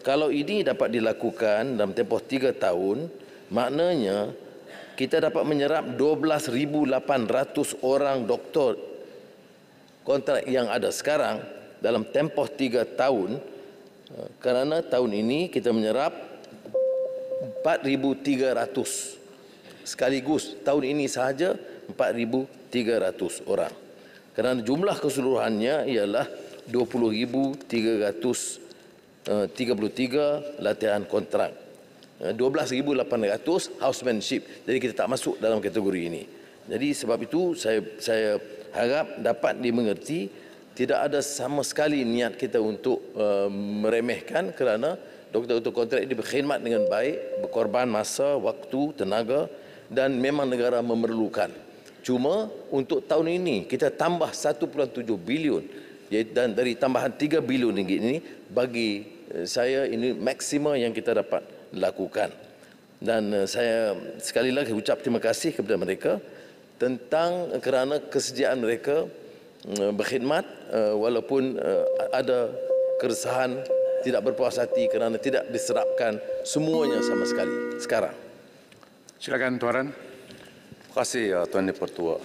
kalau ini dapat dilakukan dalam tempoh 3 tahun, maknanya kita dapat menyerap 12,800 orang doktor kontrak yang ada sekarang dalam tempoh 3 tahun, kerana tahun ini kita menyerap 4,300 sekaligus. Tahun ini sahaja 4,300 orang. Kerana jumlah keseluruhannya ialah 20,333 latihan kontrak. 12,800 housemanship. Jadi kita tak masuk dalam kategori ini. Jadi sebab itu saya harap dapat dimengerti tidak ada sama sekali niat kita untuk meremehkan kerana doktor-doktor kontrak ini berkhidmat dengan baik, berkorban masa, waktu, tenaga dan memang negara memerlukan. Cuma untuk tahun ini kita tambah 1.7 bilion dan dari tambahan 3 bilion ringgit ini bagi saya ini maksima yang kita dapat lakukan. Dan saya sekali lagi ucap terima kasih kepada mereka tentang kerana kesediaan mereka berkhidmat walaupun ada keresahan, tidak berpuas hati kerana tidak diserapkan semuanya sama sekali sekarang. Silakan Tuaran. Terima kasih Tuan Yang Pertua.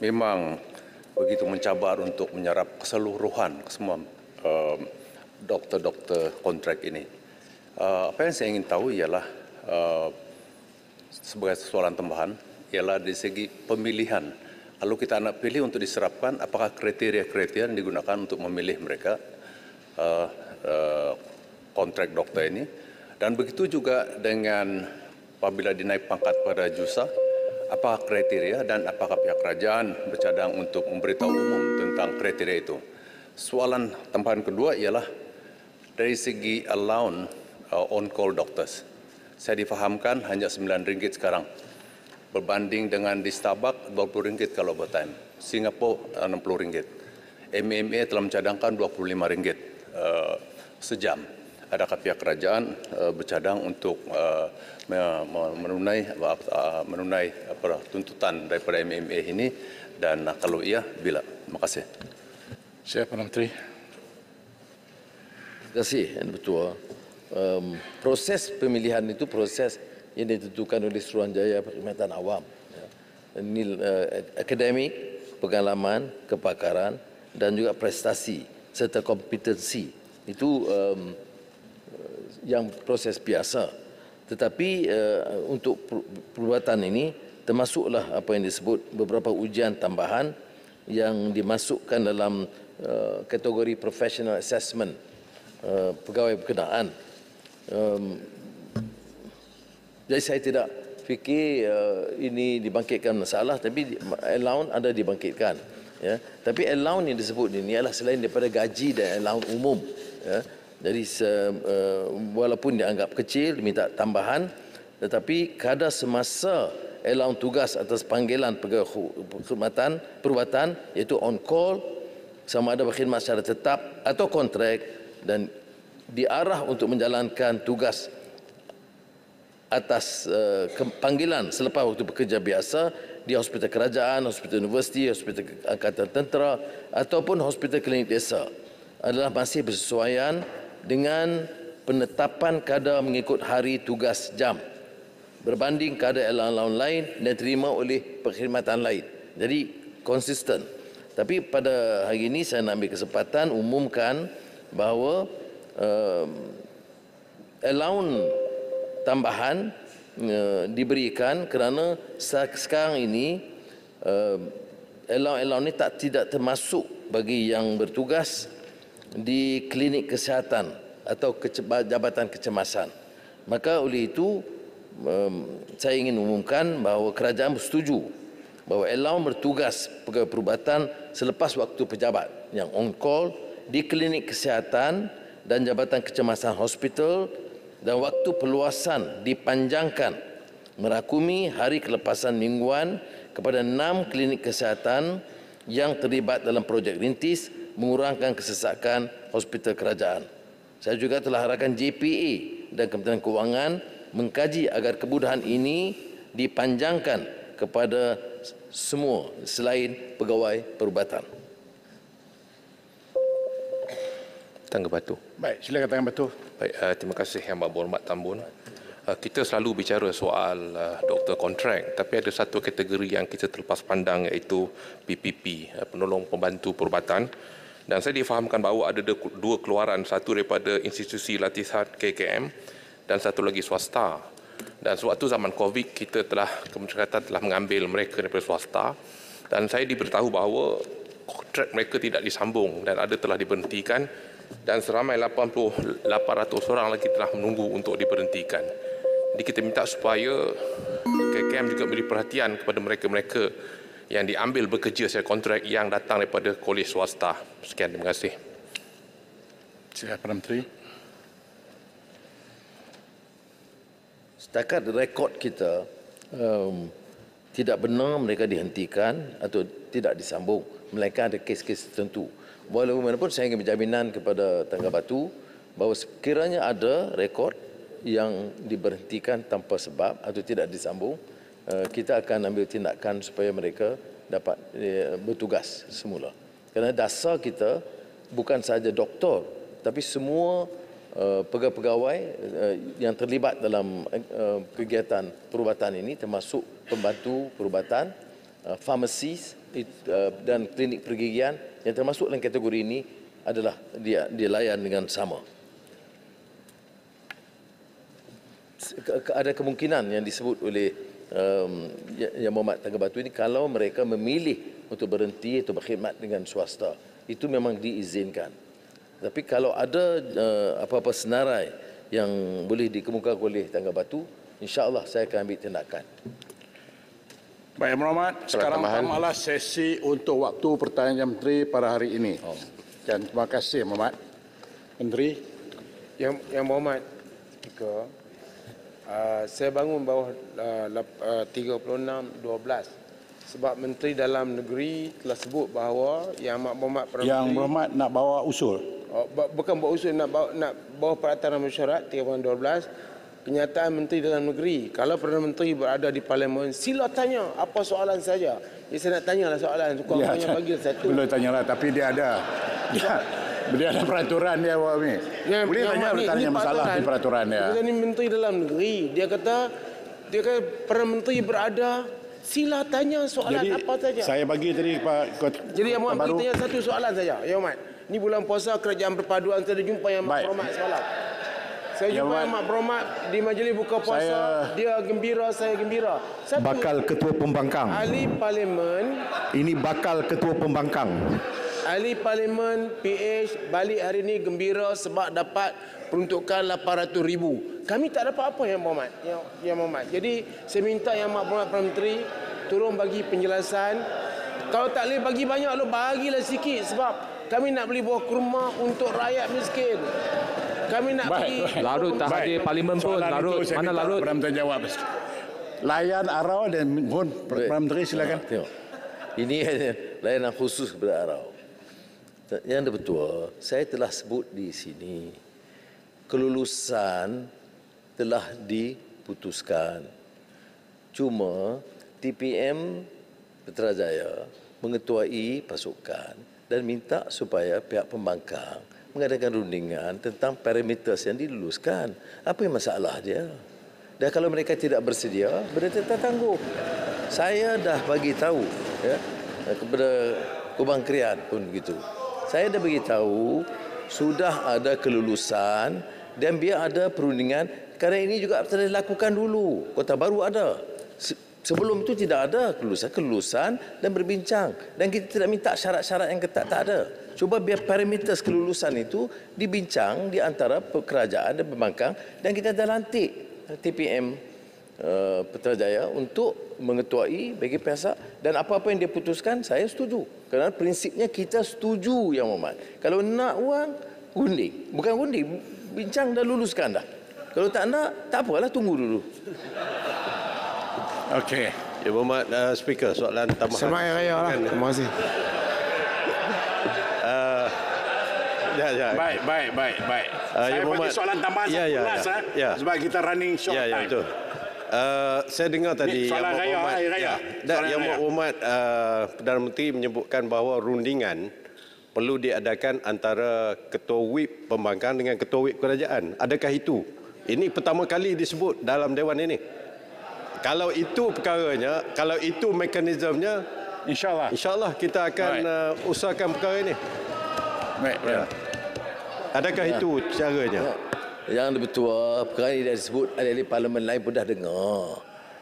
Memang begitu mencabar untuk menyerap keseluruhan semua doktor-doktor kontrak ini. Apa yang saya ingin tahu ialah sebagai soalan tambahan ialah dari segi pemilihan. Kalau kita nak pilih untuk diserapkan, apakah kriteria-kriteria yang digunakan untuk memilih mereka kontrak doktor ini? Dan begitu juga dengan apabila dinaik pangkat pada JUSA, apakah kriteria dan apakah pihak kerajaan bercadang untuk memberitahu umum tentang kriteria itu? Soalan tambahan kedua ialah dari segi allowance on-call doctors. Saya difahamkan hanya RM9 sekarang berbanding dengan di Starbucks RM20 kalau overtime. Singapura RM60. MMA telah mencadangkan RM25 sejam. Adakah pihak kerajaan bercadang untuk menunai tuntutan daripada MMA ini, dan kalau iya, bila? Terima kasih. Siap, Perdana Menteri. Terima kasih, Yang Bertuah. Proses pemilihan itu proses yang ditentukan oleh Suruhanjaya Perkhidmatan Awam. Ini akademik, pengalaman, kepakaran dan juga prestasi serta kompetensi. Itu yang proses biasa. Tetapi untuk perubatan ini termasuklah apa yang disebut beberapa ujian tambahan yang dimasukkan dalam kategori professional assessment pegawai berkenaan. Jadi saya tidak fikir ini dibangkitkan masalah, tapi allowance ada dibangkitkan. Ya. Tapi allowance yang disebut ini adalah selain daripada gaji dan allowance umum. Ya. Jadi walaupun dianggap kecil, diminta tambahan, tetapi kadar semasa allowance tugas atas panggilan pegawai perubatan, iaitu on call, sama ada berkhidmat secara tetap atau kontrak, dan diarah untuk menjalankan tugas atas panggilan selepas waktu bekerja biasa di hospital kerajaan, hospital universiti, hospital angkatan tentera ataupun hospital klinik desa adalah masih bersesuaian dengan penetapan kadar mengikut hari tugas jam berbanding kadar allowance lain dan diterima oleh perkhidmatan lain. Jadi konsisten. Tapi pada hari ini saya nak ambil kesempatan umumkan bahawa allowance tambahan diberikan kerana sekarang ini allowance ini tidak termasuk bagi yang bertugas di klinik kesihatan atau jabatan kecemasan. Maka oleh itu saya ingin umumkan bahawa kerajaan bersetuju bahawa allowance bertugas pegawai perubatan selepas waktu pejabat yang on call di klinik kesihatan dan jabatan kecemasan hospital dan waktu perluasan dipanjangkan merakumi hari kelepasan mingguan kepada 6 klinik kesihatan yang terlibat dalam projek rintis mengurangkan kesesakan hospital kerajaan. Saya juga telah harapkan JPA dan Kementerian Kewangan mengkaji agar kemudahan ini dipanjangkan kepada semua selain pegawai perubatan. Tangga Batu. Baik, silakan Tangga Batu. Baik, terima kasih Yang Berhormat Tambun. Kita selalu bicara soal doktor kontrak, tapi ada satu kategori yang kita terlepas pandang, iaitu PPP, penolong pembantu perubatan. Dan saya difahamkan bahawa ada dua keluaran, satu daripada institusi latihan KKM dan satu lagi swasta. Dan sewaktu zaman COVID, Kementerian Kesihatan telah mengambil mereka daripada swasta, dan saya diberitahu bahawa kontrak mereka tidak disambung dan ada telah diberhentikan, dan seramai 800 orang lagi telah menunggu untuk diberhentikan. Jadi kita minta supaya KKM juga beri perhatian kepada mereka-mereka yang diambil bekerja secara kontrak yang datang daripada kolej swasta. Sekian, terima kasih. Silakan Perdana Menteri. Setakat rekod kita tidak benar mereka dihentikan atau tidak disambung, melainkan ada kes-kes tertentu. Walaupun saya ingin berjaminan kepada Tangga Batu bahawa sekiranya ada rekod yang diberhentikan tanpa sebab atau tidak disambung, kita akan ambil tindakan supaya mereka dapat bertugas semula. Kerana dasar kita bukan sahaja doktor, tapi semua pegawai-pegawai yang terlibat dalam kegiatan perubatan ini, termasuk pembantu perubatan, farmasis dan klinik pergigian yang termasuk dalam kategori ini adalah dilayan dengan sama. Ada kemungkinan yang disebut oleh Yang Berhormat Tangga Batu ini, kalau mereka memilih untuk berhenti atau berkhidmat dengan swasta, itu memang diizinkan. Tapi kalau ada apa-apa senarai yang boleh dikemukakan oleh Tangga Batu, insya-Allah saya akan ambil tindakan. Baik, Yang Berhormat, sekarang tamatlah sesi untuk waktu pertanyaan Menteri pada hari ini. Dan terima kasih, Yang Berhormat. Menteri. Yang Berhormat, Saya bangun bawah 36-12 sebab Menteri Dalam Negeri telah sebut bahawa Yang Amat Berhormat Perdana Yang Menteri berhormat nak bawa usul. bukan bawa usul nak bawa peraturan mesyuarat 13-12 kenyataan Menteri Dalam Negeri. Kalau Perdana Menteri berada di Parlimen, sila tanya apa soalan saja. Ya, saya nak tanyalah soalan. Kurang-kurangnya bagi satu. Belum tanyalah, tapi dia ada. Dia ada peraturan dia bawa ni. Boleh tanya masalah di peraturan dia. Ini Menteri Dalam Negeri. Dia kata Perdana Menteri berada, sila tanya soalan Jadi, apa saja. Saya bagi tadi Pak Jadi Yang Berhormat tanya satu soalan saja. Yang Berhormat, ni bulan puasa kerajaan perpaduan, saya ada jumpa Yang Berhormat semalam. Saya jumpa Yang Berhormat di majlis buka puasa, dia gembira, saya gembira. Bakal Ketua Pembangkang. Ahli Parlimen. Ini bakal Ketua Pembangkang. Ahli Parlimen PH balik hari ini gembira sebab dapat peruntukan 800,000. Kami tak dapat apa Yang Berhormat. Yang Berhormat. Jadi saya minta Yang Berhormat Perdana Menteri tolong bagi penjelasan. Kalau tak boleh bagi banyak, bagilah sikit sebab kami nak beli buah kurma untuk rakyat miskin. Kami nak pergi. Larut tak hadir Parlimen pun. Larut, mana Larut? Perdana Menteri jawab. Layan arau dan mohon Perdana Menteri silakan. Tengok. Ini layanan khusus kepada arau. Yang Bertua, saya telah sebut di sini, kelulusan telah diputuskan. Cuma TPM Putrajaya mengetuai pasukan dan minta supaya pihak pembangkang mengadakan rundingan tentang parameter yang diluluskan. Apa yang masalah dia? Dan kalau mereka tidak bersedia, benda tak tangguh. Saya dah bagi tahu ya, kepada Kubang Krian pun begitu. Saya dah bagi tahu sudah ada kelulusan dan biar ada perundingan. Kerana ini juga telah dilakukan dulu. Kota Baru ada. Sebelum itu tidak ada kelulusan dan berbincang. Dan kita tidak minta syarat-syarat yang ketat, tak ada. Cuba biar parameter kelulusan itu dibincang di antara kerajaan dan pembangkang dan kita dah lantik TPM Putrajaya untuk mengetuai bagi pihak dan apa-apa yang dia putuskan saya setuju. Kerana prinsipnya kita setuju Yang Berhormat. Kalau nak wang, gunting. Bukan gunting, bincang dan luluskan dah. Kalau tak nak, tak apalah, tunggu dulu. Okey. Yang Berhormat Speaker, soalan tambahan. Selamat Hari Raya lah. Terima kasih. Baik. Saya bagi soalan tambahan sebab kita running short time. Betul. Saya dengar tadi soalan raya. Yang Berhormat Perdana Menteri menyebutkan bahawa rundingan perlu diadakan antara Ketua Whip Pembangkang dengan Ketua Whip Kerajaan. Adakah itu? Ini pertama kali disebut dalam Dewan ini. Kalau itu perkaranya, kalau itu mekanismenya, insya-Allah kita akan usahakan perkara ini. Baik. Adakah itu caranya? Yang Bertua, perkara ini dah disebut, ahli Parlimen lain pun dah dengar.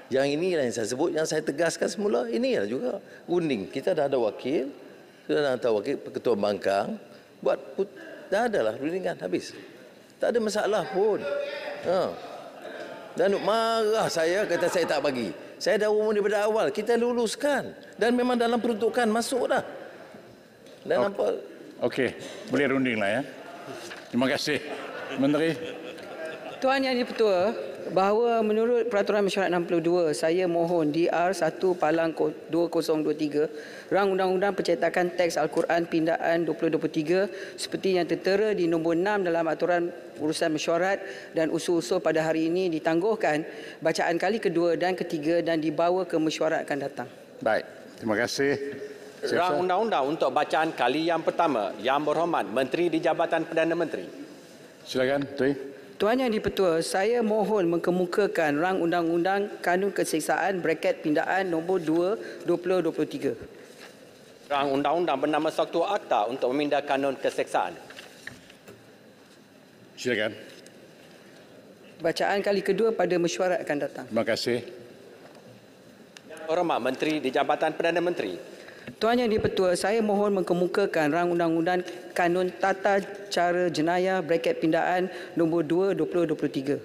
Yang inilah yang saya sebut, yang saya tegaskan semula, inilah juga. Unding, kita dah ada wakil, kita dah ada wakil Ketua Bangkang, dah ada lah rundingan, habis. Tak ada masalah pun. Dan marah saya, kata saya tak bagi. Saya dah umum daripada awal, kita luluskan. Dan memang dalam peruntukan masuk dah. Dan nampak. Okey, boleh runding lah ya. Terima kasih. Menteri. Tuan Yang Di-Pertua, bahawa menurut Peraturan Mesyuarat 62, saya mohon DR 1/2023 Rang Undang-Undang Pencetakan Teks Al-Quran Pindaan 2023 seperti yang tertera di nombor 6 dalam Aturan Urusan Mesyuarat dan usul-usul pada hari ini ditangguhkan bacaan kali kedua dan ketiga dan dibawa ke mesyuarat akan datang. Baik, terima kasih. Rang undang-undang untuk bacaan kali yang pertama, Yang Berhormat Menteri di Jabatan Perdana Menteri. Silakan, Menteri. Tuan Yang Di-Pertua, saya mohon mengemukakan Rang Undang-Undang Kanun Keseksaan Pindaan nombor 2 2023. Rang undang-undang bernama Struktur Akta untuk meminda kanun keseksaan. Silakan. Bacaan kali kedua pada mesyuarat akan datang. Terima kasih. Hormat Menteri di Jabatan Perdana Menteri. Tuan Yang Di-Pertua, saya mohon mengemukakan Rang Undang-Undang Kanun Tata Cara Jenayah Pindaan nombor 2 2023.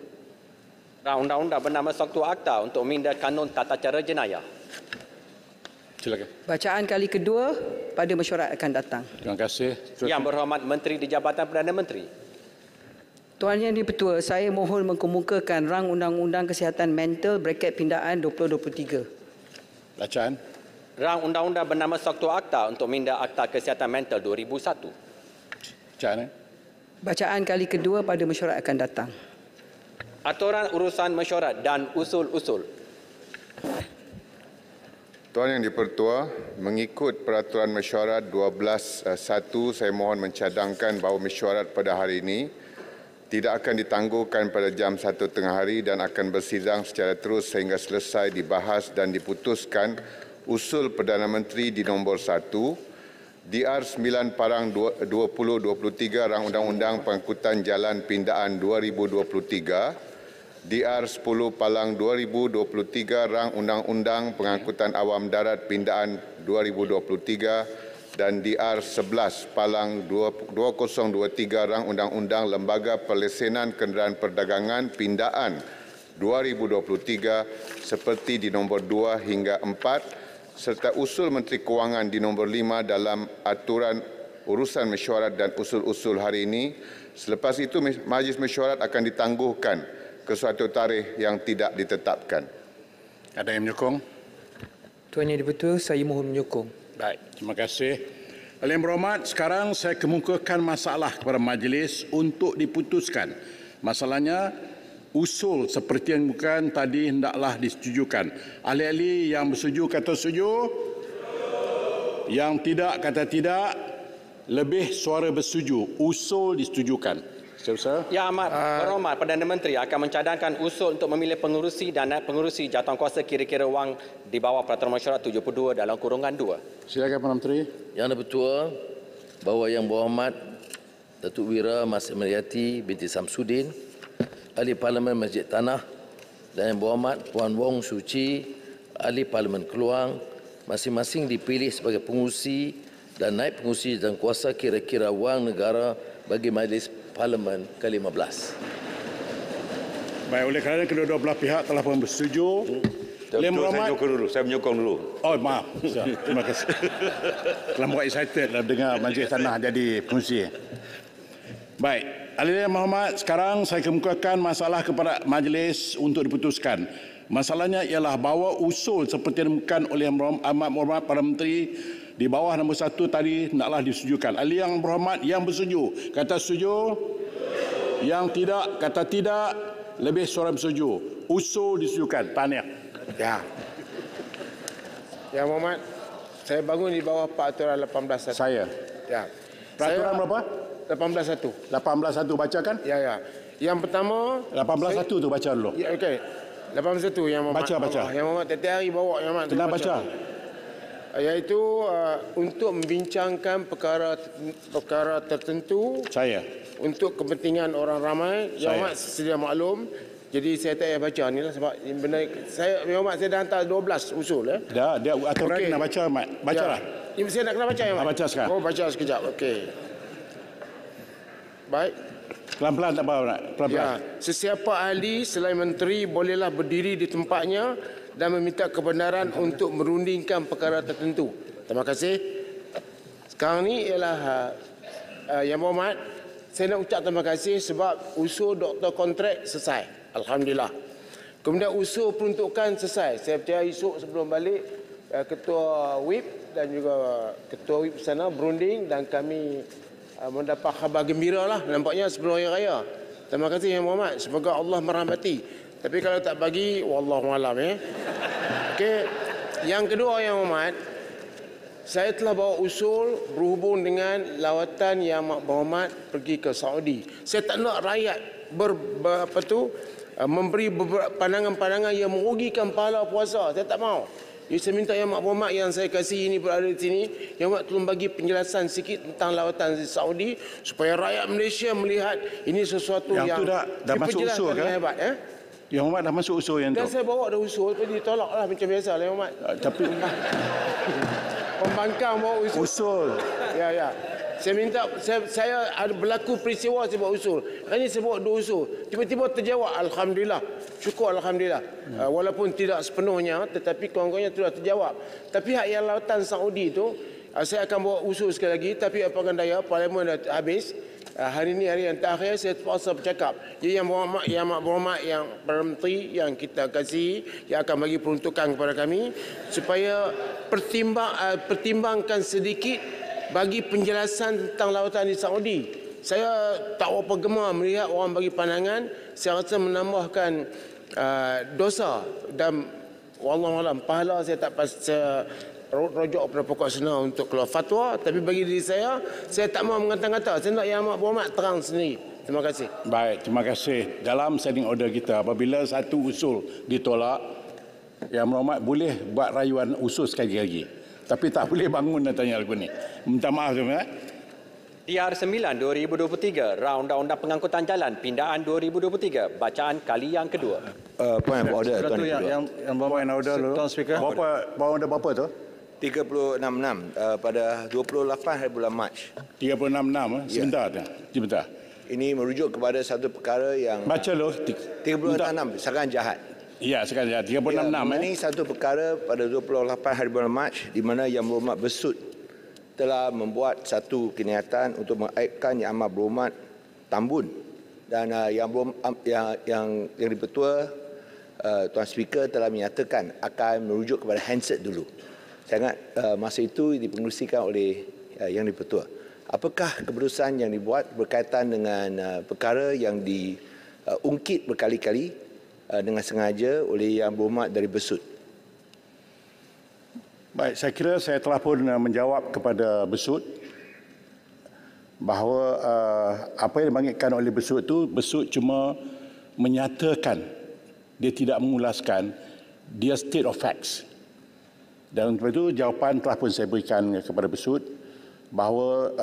Rang undang-undang bernama Struktur Akta untuk meminda kanun tata cara jenayah. Silakan. Bacaan kali kedua pada mesyuarat akan datang. Terima kasih. Yang Berhormat Menteri di Jabatan Perdana Menteri. Tuan Yang di-Pertua, saya mohon mengkemukakan rang Undang-Undang Kesihatan Mental Pindaan 2023. Bacaan. Rang undang-undang bernama Struktur Akta untuk minda Akta Kesihatan Mental 2001. Bacaan. Bacaan kali kedua pada mesyuarat akan datang. Aturan urusan mesyuarat dan usul-usul. Tuan Yang di-Pertua, mengikut peraturan mesyuarat 12.1, saya mohon mencadangkan bahawa mesyuarat pada hari ini tidak akan ditangguhkan pada jam 1 tengah hari dan akan bersidang secara terus sehingga selesai dibahas dan diputuskan usul Perdana Menteri di nombor 1, DR 9 Parang 2023 Rang Undang-Undang Pengangkutan Jalan Pindaan 2023, DR 10 Palang 2023 Rang Undang-Undang Pengangkutan Awam Darat Pindaan 2023 dan DR 11 Palang 2023 Rang Undang-Undang Lembaga Perlesenan Kenderaan Perdagangan Pindaan 2023 seperti di nombor 2 hingga 4 serta usul Menteri Kewangan di nombor 5 dalam aturan urusan mesyuarat dan usul-usul hari ini. Selepas itu Majlis Mesyuarat akan ditangguhkan ke suatu tarikh yang tidak ditetapkan. Ada yang menyokong? Tuan Yang di-Pertua, saya mohon menyokong. Baik, terima kasih. Yang berhormat, sekarang saya kemukakan masalah kepada majlis untuk diputuskan. Masalahnya, usul seperti yang bukan tadi hendaklah disetujukan. Ahli-ahli yang bersetuju kata setuju. Yang tidak kata tidak. Lebih suara bersetuju. Usul disetujukan. Yang Amat Berhormat, Perdana Menteri akan mencadangkan usul untuk memilih pengurusi dan naib pengurusi jawatankuasa kira-kira wang di bawah Peraturan Mesyuarat 72 dalam kurungan 2. Silakan Perdana Menteri. Yang di-Pertua, bahawa Yang Berhormat Datuk Wira Mas Mariati binti Samsudin, Ahli Parlimen Masjid Tanah, dan Yang Berhormat Puan Wong Suci, Ahli Parlimen Keluang, masing-masing dipilih sebagai pengurusi dan naib pengurusi jawatankuasa kira-kira wang negara bagi Majlis Parlimen ke-15. Baik, oleh kerana kedua-dua belah pihak telah pun bersetuju. Saya menyokong dulu. Oh, maaf. Terima kasih. Telah buat excited lah dengar Majlis Tanah jadi pengurusi. Baik, ahli yang berhormat, sekarang saya kemukakan masalah kepada majlis untuk diputuskan. Masalahnya ialah bahawa usul seperti yang dimukakan oleh Yang Amat Berhormat Perdana Menteri di bawah nombor 1 tadi hendaklah disetujukan. Ahli yang berhormat yang bersetuju kata setuju. Yang tidak kata tidak. Lebih suara bersetuju. Usul disetujukan. Tahniah. Ya. Yang Berhormat, saya bangun di bawah peraturan 18.1. Saya. Ya. Peraturan berapa? 18.1. 18.1 bacakan? Ya. Yang pertama 18.1 tu baca dulu. Ya, okey. 18.1 Yang Berhormat. Baca. Yang Berhormat tiap hari bawa Yang Berhormat. Kena baca. Iaitu untuk membincangkan perkara tertentu. Saya. Untuk kepentingan orang ramai. Yang Berhormat sedia maklum. Jadi saya tak payah baca ni lah sebab benda saya Yang Berhormat saya dah hantar 12 usul Dah, dia aturan nak baca, Mat. Bacalah. Ya. Saya nak kena baca Yang Berhormat. Baca sekarang. Oh, baca sekejap. Okey. Baik. Pelan-pelan tak apa, nak. Pelan-pelan. Ya, sesiapa ahli selain menteri bolehlah berdiri di tempatnya dan meminta kebenaran untuk merundingkan perkara tertentu. Terima kasih. Sekarang ni ialah Yang Berhormat, saya nak ucap terima kasih sebab usul doktor kontrak selesai. Alhamdulillah. Kemudian usul peruntukan selesai. Saya percaya esok sebelum balik Ketua WIP dan juga Ketua WIP sana berunding dan kami mendapat khabar gembira lah nampaknya sebelum Hari Raya. Terima kasih Yang Berhormat. Semoga Allah merahmati. Tapi kalau tak bagi, wallahualam Okey. Yang kedua Yang Berhormat, saya telah bawa usul berhubung dengan lawatan Yang Berhormat pergi ke Saudi. Saya tak nak rakyat memberi pandangan-pandangan yang merugikan pahala puasa. Saya tak mahu. Jadi saya minta Yang Berhormat yang saya kasih ini berada di sini, Yang Berhormat tolong bagi penjelasan sikit tentang lawatan di Saudi supaya rakyat Malaysia melihat ini sesuatu yang tu dah masuk usul kan? Hebat, Yang Berhormat dah masuk usul yang tu. Dan saya bawa dah usul, tapi ditolaklah macam biasa Yang Berhormat. Tapi pembangkang bawa usul. Usul. Ya. Saya minta, saya ada berlaku peristiwa saya bawa usul. Ini saya bawa 2 usul. Tiba-tiba terjawab. Alhamdulillah. Syukur Alhamdulillah. Walaupun tidak sepenuhnya, tetapi kurang-kurangnya sudah terjawab. Tapi hak yang lautan Saudi itu, saya akan bawa usul sekali lagi. Tapi apakah daya, Parlimen dah habis. hari ini hari yang terakhir saya terpaksa bercakap. Jadi yang berhormat yang Perdana Menteri yang kita kasih yang akan bagi peruntukan kepada kami supaya pertimbangkan sedikit bagi penjelasan tentang lawatan di Saudi. Saya tak berapa gemar melihat orang bagi pandangan. Saya rasa menambahkan dosa dan wallahualam pahala saya tak rujuk pada pokok senar untuk keluar fatwa, tapi bagi diri saya tak mahu mengata-ngata. Saya nak Yang Amat Berhormat terang sendiri. Terima kasih. Baik, terima kasih. Dalam standing order kita, apabila satu usul ditolak, Yang Berhormat boleh buat rayuan usul sekali lagi. Tapi tak boleh bangun dan tanya lagu ni. Minta maaf tuan. DR 9 2023, Rang Undang-Undang Pengangkutan Jalan Pindaan 2023, bacaan kali yang kedua. Point of order, Tuan Ketua. Yang point order dulu. Tuan Speaker. Point order berapa tu? 366 pada 28 hari bulan Mac. 366 sebentar dah. Sebentar. Ini merujuk kepada satu perkara yang baca loh. 366 serangan jahat. Ya, sekarang jahat 366 Ini satu perkara pada 28 hari bulan Mac di mana Yang Berhormat Besut telah membuat satu kenyataan untuk mengaibkan Yang Amat Berhormat Tambun dan yang Dipertua Tuan Speaker telah menyatakan akan merujuk kepada handset dulu. Saya ingat masa itu dipengerusikan oleh Yang Dipertua. Apakah keputusan yang dibuat berkaitan dengan perkara yang diungkit berkali-kali dengan sengaja oleh Yang Berhormat dari Besut? Baik, saya kira saya telah pun menjawab kepada Besut bahawa apa yang dibangkitkan oleh Besut itu, Besut cuma menyatakan, dia tidak mengulaskan, dia state of facts. Dan untuk itu jawapan telah pun saya berikan kepada Besut bahawa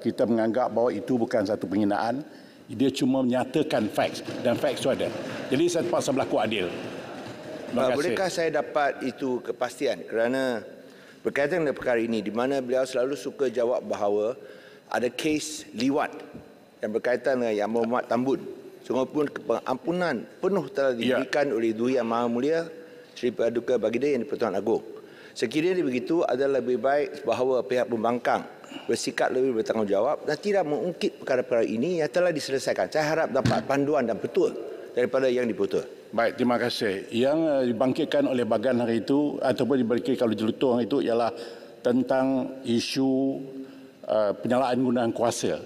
kita menganggap bahawa itu bukan satu penghinaan, dia cuma menyatakan facts dan facts itu ada. Jadi saya terpaksa berlaku adil. Bolehkah saya dapat itu kepastian kerana berkaitan dengan perkara ini di mana beliau selalu suka jawab bahawa ada kes liwat yang berkaitan dengan Yang Berhormat Tambun. Sungguhpun pengampunan penuh telah diberikan oleh Duri Yang Maha Mulia Seri Paduka Baginda Yang di-Pertuan Agong. Sekiranya begitu adalah lebih baik bahawa pihak pembangkang bersikap lebih bertanggungjawab dan tidak mengungkit perkara-perkara ini yang telah diselesaikan. Saya harap dapat panduan dan petua daripada Yang Dipertua. Baik, terima kasih. Yang dibangkitkan oleh Bagan hari itu ataupun dibangkitkan oleh Jelutong itu ialah tentang isu penyalahan gunaan kuasa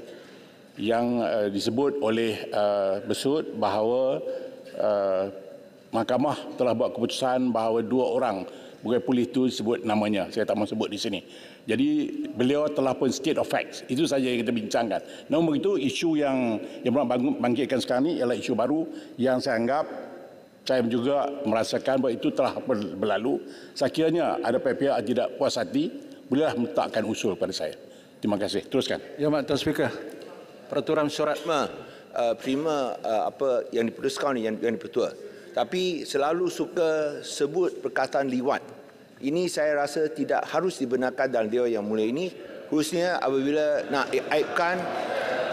yang disebut oleh Besut bahawa mahkamah telah buat keputusan bahawa 2 orang pegawai polis itu disebut namanya. Saya tak mahu sebut di sini. Jadi beliau telah pun state of facts. Itu saja yang kita bincangkan. Namun begitu isu yang bangkitkan sekarang ini ialah isu baru yang saya anggap saya juga merasakan bahawa itu telah berlalu. Sekiranya ada pihak yang tidak puas hati, bolehlah meletakkan usul pada saya. Terima kasih. Teruskan. Ya, Tuan Speaker. Peraturan Mesyuarat prima apa yang diputuskan oleh Yang Dipertua. Tapi selalu suka sebut perkataan liwat. Ini saya rasa tidak harus dibenarkan dalam Dewan Yang Mulia ini, khususnya apabila nak aibkan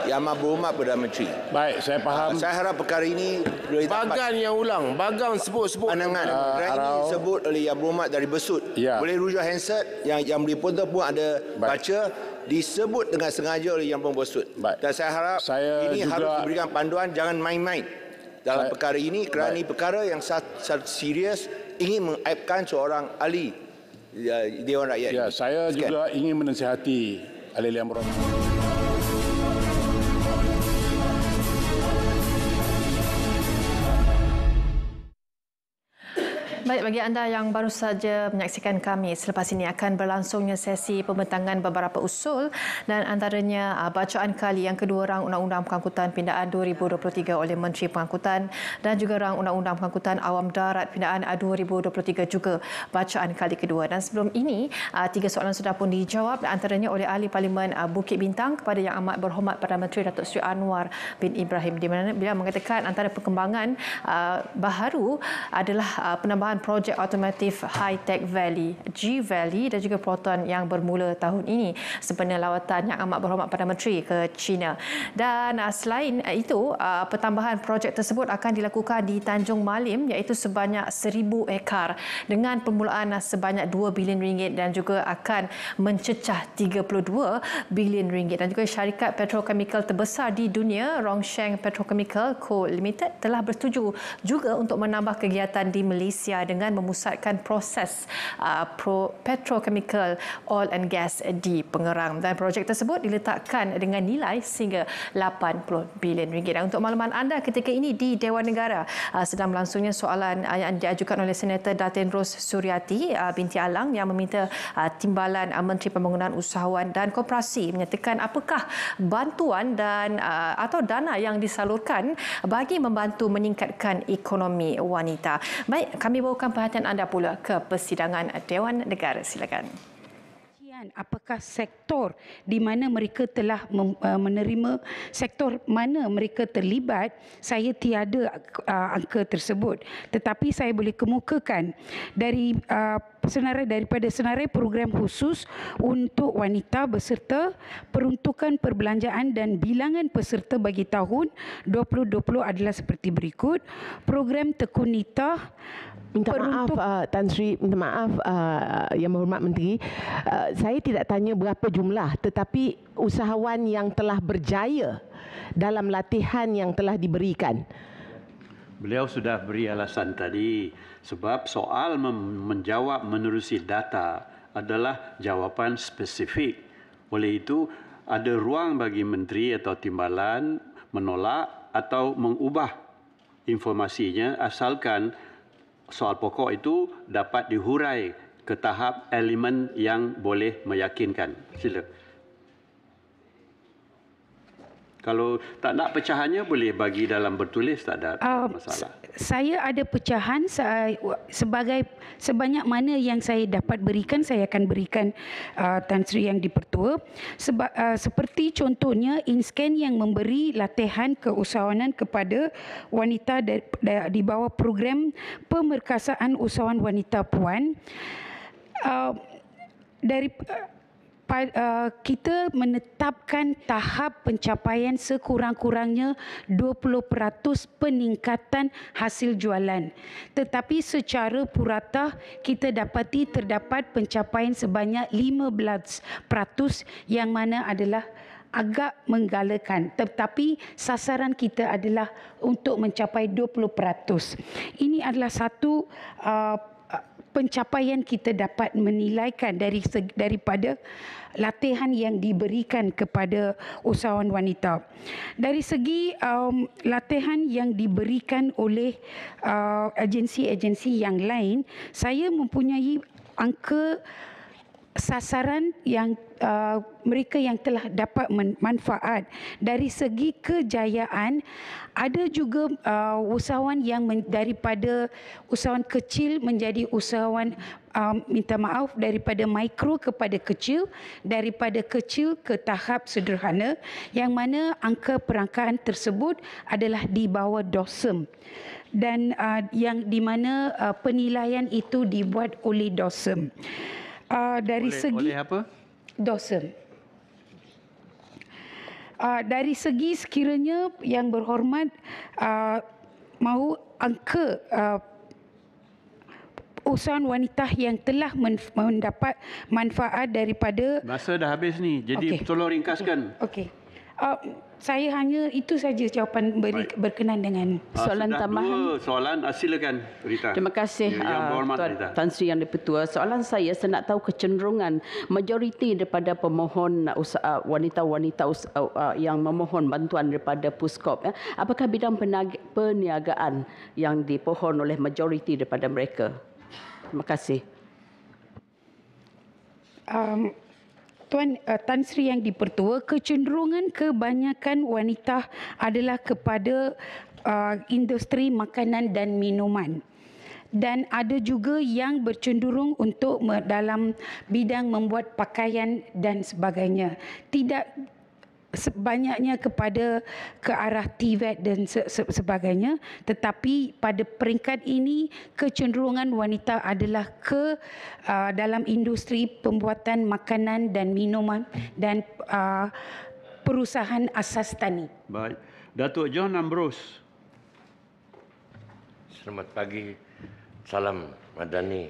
Yang Amat Berhormat Perdana Menteri. Baik, saya faham. Saya harap perkara ini boleh Bagan yang ulang, Bagan sebut-sebut pandangan. Perkara ini disebut oleh Yang Berhormat dari Besut. Boleh rujuk handset yang Dipertua pun ada baca, disebut dengan sengaja oleh Yang Berhormat Besut. Dan saya harap ini juga harus diberikan panduan, jangan main-main dalam perkara ini kerana ini perkara yang sangat serius, ingin mengaibkan seorang ahli Dewan Rakyat. Ya, saya juga ingin menasihati ahli Yang Berhormat. Baik, bagi anda yang baru saja menyaksikan kami, selepas ini akan berlangsungnya sesi pembentangan beberapa usul dan antaranya bacaan kali yang kedua Rang Undang-Undang Pengangkutan Pindaan 2023 oleh Menteri Pengangkutan dan juga Rang Undang-Undang Pengangkutan Awam Darat Pindaan 2023 juga bacaan kali kedua. Dan sebelum ini, 3 soalan sudah pun dijawab antaranya oleh Ahli Parlimen Bukit Bintang kepada Yang Amat Berhormat Perdana Menteri Datuk Seri Anwar bin Ibrahim, di mana beliau mengatakan antara perkembangan baharu adalah penambahan penambahan projek otomotif High Tech Valley, G Valley dan juga Proton yang bermula tahun ini sempena lawatan Yang Amat Berhormat Perdana Menteri ke China. Dan selain itu, pertambahan projek tersebut akan dilakukan di Tanjung Malim iaitu sebanyak 1,000 ekar dengan permulaan sebanyak 2 bilion ringgit dan juga akan mencecah 32 bilion ringgit. Dan juga syarikat petrochemical terbesar di dunia, Rongsheng Petrochemical Co Limited telah bersetuju juga untuk menambah kegiatan di Malaysia dengan memusatkan proses petrochemical oil and gas di Pengerang. Dan projek tersebut diletakkan dengan nilai sehingga 80 bilion ringgit. Dan untuk makluman anda, ketika ini di Dewan Negara sedang berlangsungnya soalan yang diajukan oleh Senator Datin Ros Suryati binti Alang yang meminta timbalan Menteri Pembangunan Usahawan dan Koperasi menyatakan apakah bantuan dan atau dana yang disalurkan bagi membantu meningkatkan ekonomi wanita. Baik, kami bawakan perhatian anda pula ke persidangan Dewan Negara. Silakan. Apakah sektor di mana mereka telah menerima, sektor mana mereka terlibat, saya tiada angka tersebut. Tetapi saya boleh kemukakan daripada senarai program khusus untuk wanita beserta peruntukan perbelanjaan dan bilangan peserta bagi tahun 2020 adalah seperti berikut. Program Tekun Nita. Minta maaf Tan Sri, minta maaf Yang Berhormat Menteri, saya tidak tanya berapa jumlah, tetapi usahawan yang telah berjaya dalam latihan yang telah diberikan. Beliau sudah beri alasan tadi, sebab soal menjawab menerusi data adalah jawapan spesifik. Oleh itu, ada ruang bagi menteri atau timbalan menolak atau mengubah informasinya asalkan soal pokok itu dapat dihurai ke tahap elemen yang boleh meyakinkan. Sila. Kalau tak nak pecahannya boleh bagi dalam bertulis, tak ada masalah. Saya ada pecahan sebanyak mana yang saya dapat berikan, saya akan berikan Tan Sri Yang Dipertua. Seperti contohnya InScan yang memberi latihan keusahawanan kepada wanita di bawah program Pemerkasaan Usahawan Wanita Puan. Kita menetapkan tahap pencapaian sekurang-kurangnya 20% peningkatan hasil jualan. Tetapi secara purata kita dapati terdapat pencapaian sebanyak 15% yang mana adalah agak menggalakan. Tetapi sasaran kita adalah untuk mencapai 20%. Ini adalah satu pencapaian kita dapat menilaikan daripada latihan yang diberikan kepada usahawan wanita. Dari segi latihan yang diberikan oleh agensi-agensi yang lain, saya mempunyai angka sasaran yang mereka yang telah dapat manfaat. Dari segi kejayaan, ada juga usahawan yang daripada usahawan kecil menjadi usahawan minta maaf daripada mikro kepada kecil, daripada kecil ke tahap sederhana, yang mana angka perangkaan tersebut adalah di bawah DOSM dan yang di mana penilaian itu dibuat oleh DOSM. Dari segi apa? DOSM. Dari segi sekiranya Yang Berhormat mahu angka usahawan wanita yang telah mendapat manfaat daripada... Masa dah habis ni, jadi tolong ringkaskan. Okey. Saya hanya itu saja jawapan berkenaan dengan soalan tambahan. Soalan, silakan Rita. Terima kasih Tan Sri Yang Dipertua. Soalan saya nak tahu kecenderungan majoriti daripada pemohon wanita-wanita yang memohon bantuan daripada Puskop. Apakah bidang perniagaan yang dipohon oleh majoriti daripada mereka? Terima kasih. Tuan Tan Sri Yang Dipertua, kecenderungan kebanyakan wanita adalah kepada industri makanan dan minuman. Dan ada juga yang bercenderung untuk dalam bidang membuat pakaian dan sebagainya. sebanyaknya kepada ke arah TVET dan sebagainya, tetapi pada peringkat ini kecenderungan wanita adalah ke dalam industri pembuatan makanan dan minuman dan perusahaan asas tani. Baik. Datuk John Ambrose. Selamat pagi. Salam Madani,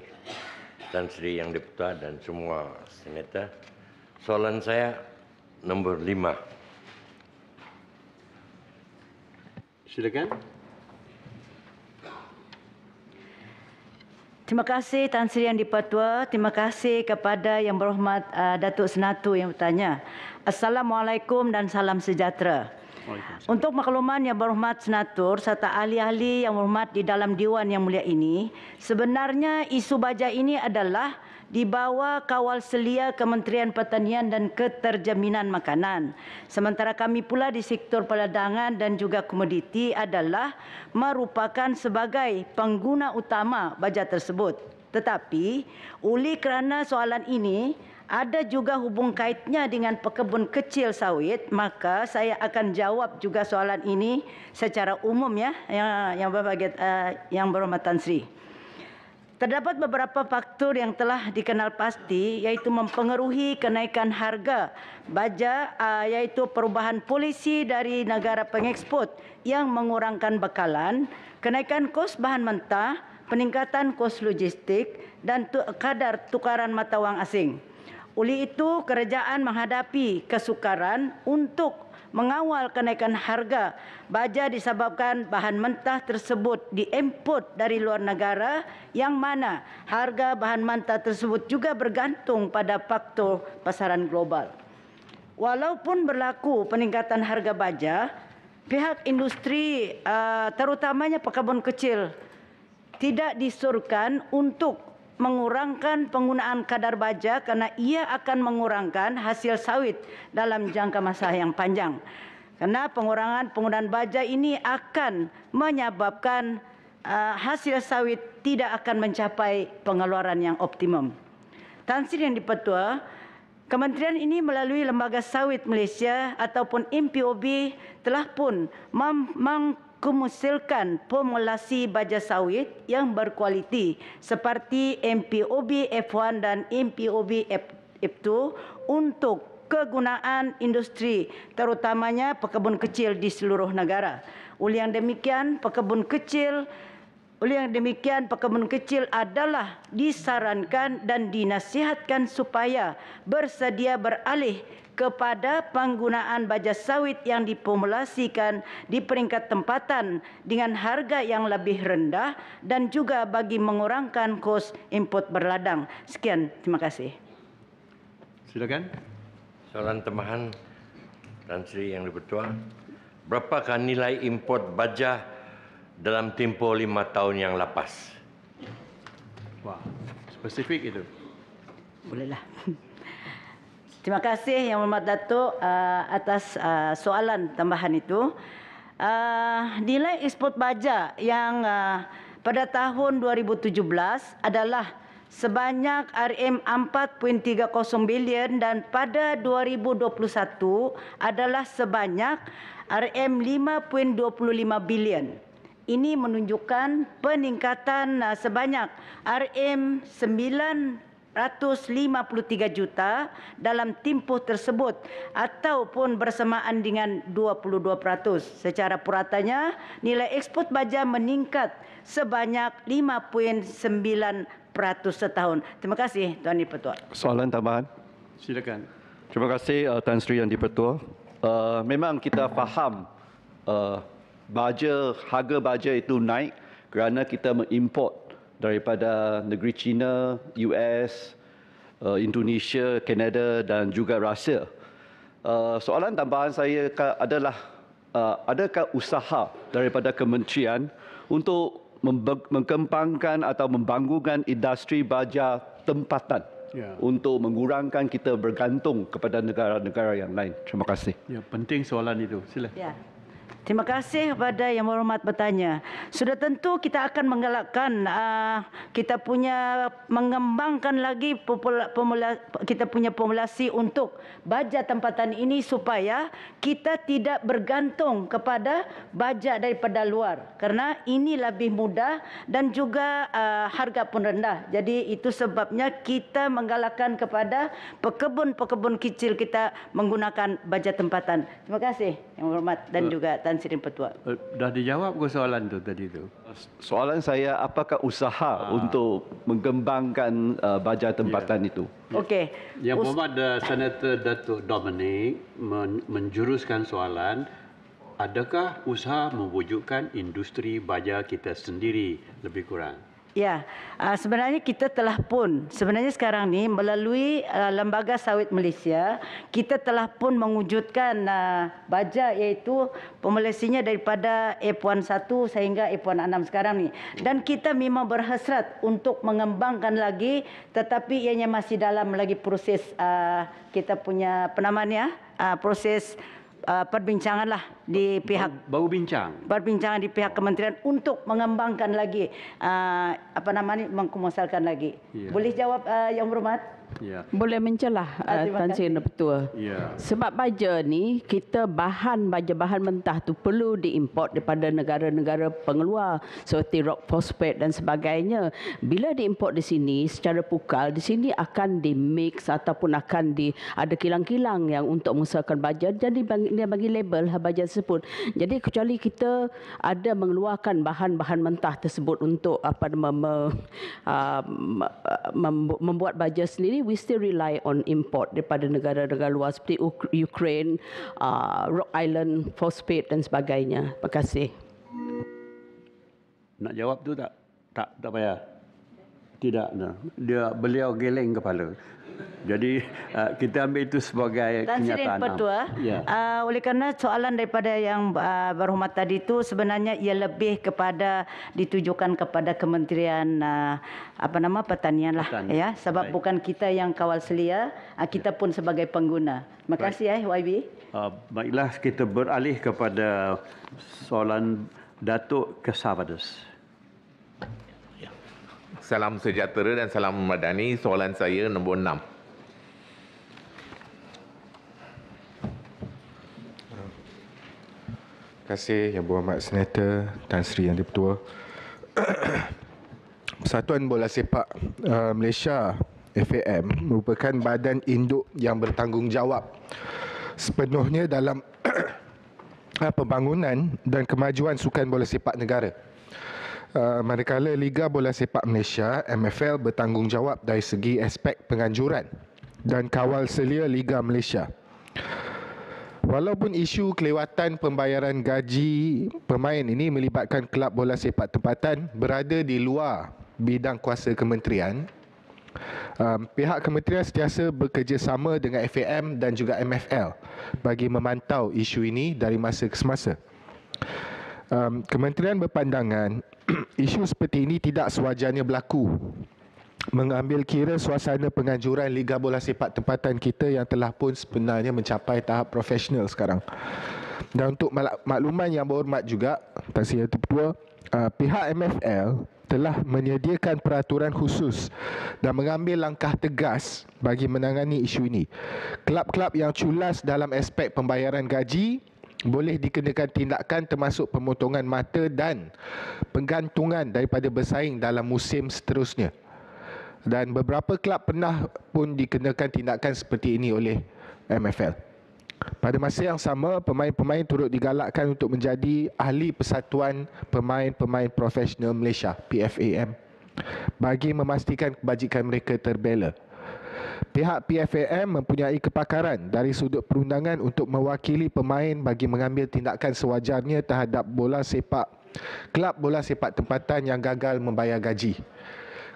Tan Sri Yang Dipertua dan semua senator. Soalan saya nombor 5. Silakan. Terima kasih Tan Sri Yang Dipertua. Terima kasih kepada Yang Berhormat Datuk Senatu yang bertanya. Assalamualaikum dan salam sejahtera. Untuk makluman Yang Berhormat Senator serta ahli-ahli yang berhormat di dalam Dewan Yang Mulia ini, sebenarnya isu baja ini adalah di bawah kawal selia Kementerian Pertanian dan Keterjaminan Makanan. Sementara kami pula di sektor perdagangan dan juga komoditi adalah merupakan sebagai pengguna utama baja tersebut. Tetapi oleh kerana soalan ini ada juga hubung kaitnya dengan pekebun kecil sawit, maka saya akan jawab juga soalan ini secara umum ya, yang berhormat Tan Sri. Terdapat beberapa faktor yang telah dikenal pasti, iaitu mempengaruhi kenaikan harga baja, iaitu perubahan polisi dari negara pengeksport yang mengurangkan bekalan, kenaikan kos bahan mentah, peningkatan kos logistik dan kadar tukaran mata wang asing. Oleh itu, kerajaan menghadapi kesukaran untuk mengawal kenaikan harga baja disebabkan bahan mentah tersebut diimport dari luar negara, yang mana harga bahan mentah tersebut juga bergantung pada faktor pasaran global. Walaupun berlaku peningkatan harga baja, pihak industri terutamanya pekebun kecil tidak disuruhkan untuk mengurangkan penggunaan kadar baja kerana ia akan mengurangkan hasil sawit dalam jangka masa yang panjang. Kerana pengurangan penggunaan baja ini akan menyebabkan hasil sawit tidak akan mencapai pengeluaran yang optimum. Tan Sri Yang Dipertua, kementerian ini melalui Lembaga Sawit Malaysia ataupun MPOB telah pun mengkomersialkan formulasi baja sawit yang berkualiti seperti MPOB F1 dan MPOB F2 untuk kegunaan industri terutamanya pekebun kecil di seluruh negara. Oleh yang demikian, pekebun kecil adalah disarankan dan dinasihatkan supaya bersedia beralih kepada penggunaan baja sawit yang diformulasikan di peringkat tempatan dengan harga yang lebih rendah dan juga bagi mengurangkan kos import berladang. Sekian, terima kasih. Silakan. Soalan tambahan Tan Sri Yang Dipertua. Berapakah nilai import baja dalam tempoh 5 tahun yang lepas? Wah, spesifik itu. Bolehlah. Terima kasih Yang Berhormat Datuk atas soalan tambahan itu. Nilai ekspor baja yang pada tahun 2017 adalah sebanyak RM4.30 bilion dan pada 2021 adalah sebanyak RM5.25 bilion. Ini menunjukkan peningkatan sebanyak RM953 juta dalam tempoh tersebut ataupun bersamaan dengan 22%. Secara puratanya, nilai ekspor baja meningkat sebanyak 5.9% setahun. Terima kasih Tuan Dipertua. Soalan tambahan. Silakan. Terima kasih Tan Sri Yang Dipertua. Memang kita faham harga baja itu naik kerana kita mengimport daripada negeri China, US, Indonesia, Kanada dan juga Rusia. Soalan tambahan saya adalah adakah usaha daripada kementerian untuk mengembangkan atau membangunkan industri baja tempatan untuk mengurangkan kita bergantung kepada negara-negara yang lain? Terima kasih. Ya, penting soalan itu. Sila. Ya. Terima kasih kepada Yang Berhormat bertanya. Sudah tentu kita akan menggalakkan kita punya mengembangkan lagi kita punya formulasi untuk baja tempatan ini supaya kita tidak bergantung kepada baja daripada luar, kerana ini lebih mudah dan juga harga pun rendah. Jadi itu sebabnya kita menggalakkan kepada pekebun-pekebun kecil kita menggunakan baja tempatan. Terima kasih Yang Berhormat dan juga Tan Sri Petua. Dah dijawab ke soalan tu tadi tu? Soalan saya, apakah usaha untuk mengembangkan baja tempatan itu? Okey. Yang Berhormat Senator Datuk Dominic menjuruskan soalan, adakah usaha mewujudkan industri baja kita sendiri lebih kurang? Ya, sebenarnya kita telah pun, sebenarnya sekarang ni melalui Lembaga Sawit Malaysia, kita telah pun mewujudkan baja iaitu formulasinya daripada F1 sehingga F1 sekarang ni. Dan kita memang berhasrat untuk mengembangkan lagi, tetapi ianya masih dalam lagi proses kita punya proses perbincangan lah di pihak perbincangan di pihak kementerian untuk mengembangkan lagi mengkomersialkan lagi. Ya. Boleh jawab Yang Berhormat? Ya. Boleh mencelah Tan Sri Petua. Ya. Sebab baja ni kita bahan mentah tu perlu diimport daripada negara-negara pengeluar seperti rock phosphate dan sebagainya. Bila diimport di sini secara pukal, di sini akan dimix ataupun akan ada kilang-kilang yang untuk mengusahakan baja, jadi dia bagi label baja tersebut. Jadi kecuali kita ada mengeluarkan bahan-bahan mentah tersebut untuk membuat baja sendiri, we still rely on import daripada negara-negara luar seperti Ukraine, Rock Island, phosphate dan sebagainya. Terima kasih. Nak jawab tu tak? Tak payah. Tidak. Beliau geleng kepala. Jadi kita ambil itu sebagai kenyataan. Tan Sri Petua, oleh kerana soalan daripada Yang Berhormat tadi itu sebenarnya ia lebih kepada ditujukan kepada Kementerian Pertanian lah, ya, sebab bukan kita yang kawal selia, kita pun sebagai pengguna. Terima kasih YB. Baiklah, kita beralih kepada soalan Datuk Kesavades. Salam sejahtera dan salam madani. Soalan saya nombor 6. Terima kasih Yang Berhormat Senator Tan Sri Yang Di-Pertua. Persatuan Bola Sepak Malaysia FAM merupakan badan induk yang bertanggungjawab sepenuhnya dalam pembangunan dan kemajuan sukan bola sepak negara. Manakala Liga Bola Sepak Malaysia MFL bertanggungjawab dari segi aspek penganjuran dan kawal selia Liga Malaysia. Walaupun isu kelewatan pembayaran gaji pemain ini melibatkan kelab bola sepak tempatan berada di luar bidang kuasa kementerian, pihak kementerian sentiasa bekerjasama dengan FAM dan juga MFL bagi memantau isu ini dari masa ke semasa. Kementerian berpandangan isu seperti ini tidak sewajarnya berlaku, mengambil kira suasana penganjuran Liga Bola Sepak Tempatan kita yang telah pun sebenarnya mencapai tahap profesional sekarang. Dan untuk makluman Yang Berhormat juga, Tan Sri Yang Di-Pertua, pihak MFL telah menyediakan peraturan khusus dan mengambil langkah tegas bagi menangani isu ini. Kelab-kelab yang culas dalam aspek pembayaran gaji boleh dikenakan tindakan termasuk pemotongan mata dan penggantungan daripada bersaing dalam musim seterusnya. Dan beberapa kelab pernah pun dikenakan tindakan seperti ini oleh MFL. Pada masa yang sama, pemain-pemain turut digalakkan untuk menjadi ahli Persatuan Pemain-Pemain Profesional Malaysia PFAM bagi memastikan kebajikan mereka terbela. Pihak PFAM mempunyai kepakaran dari sudut perundangan untuk mewakili pemain bagi mengambil tindakan sewajarnya terhadap kelab bola sepak tempatan yang gagal membayar gaji.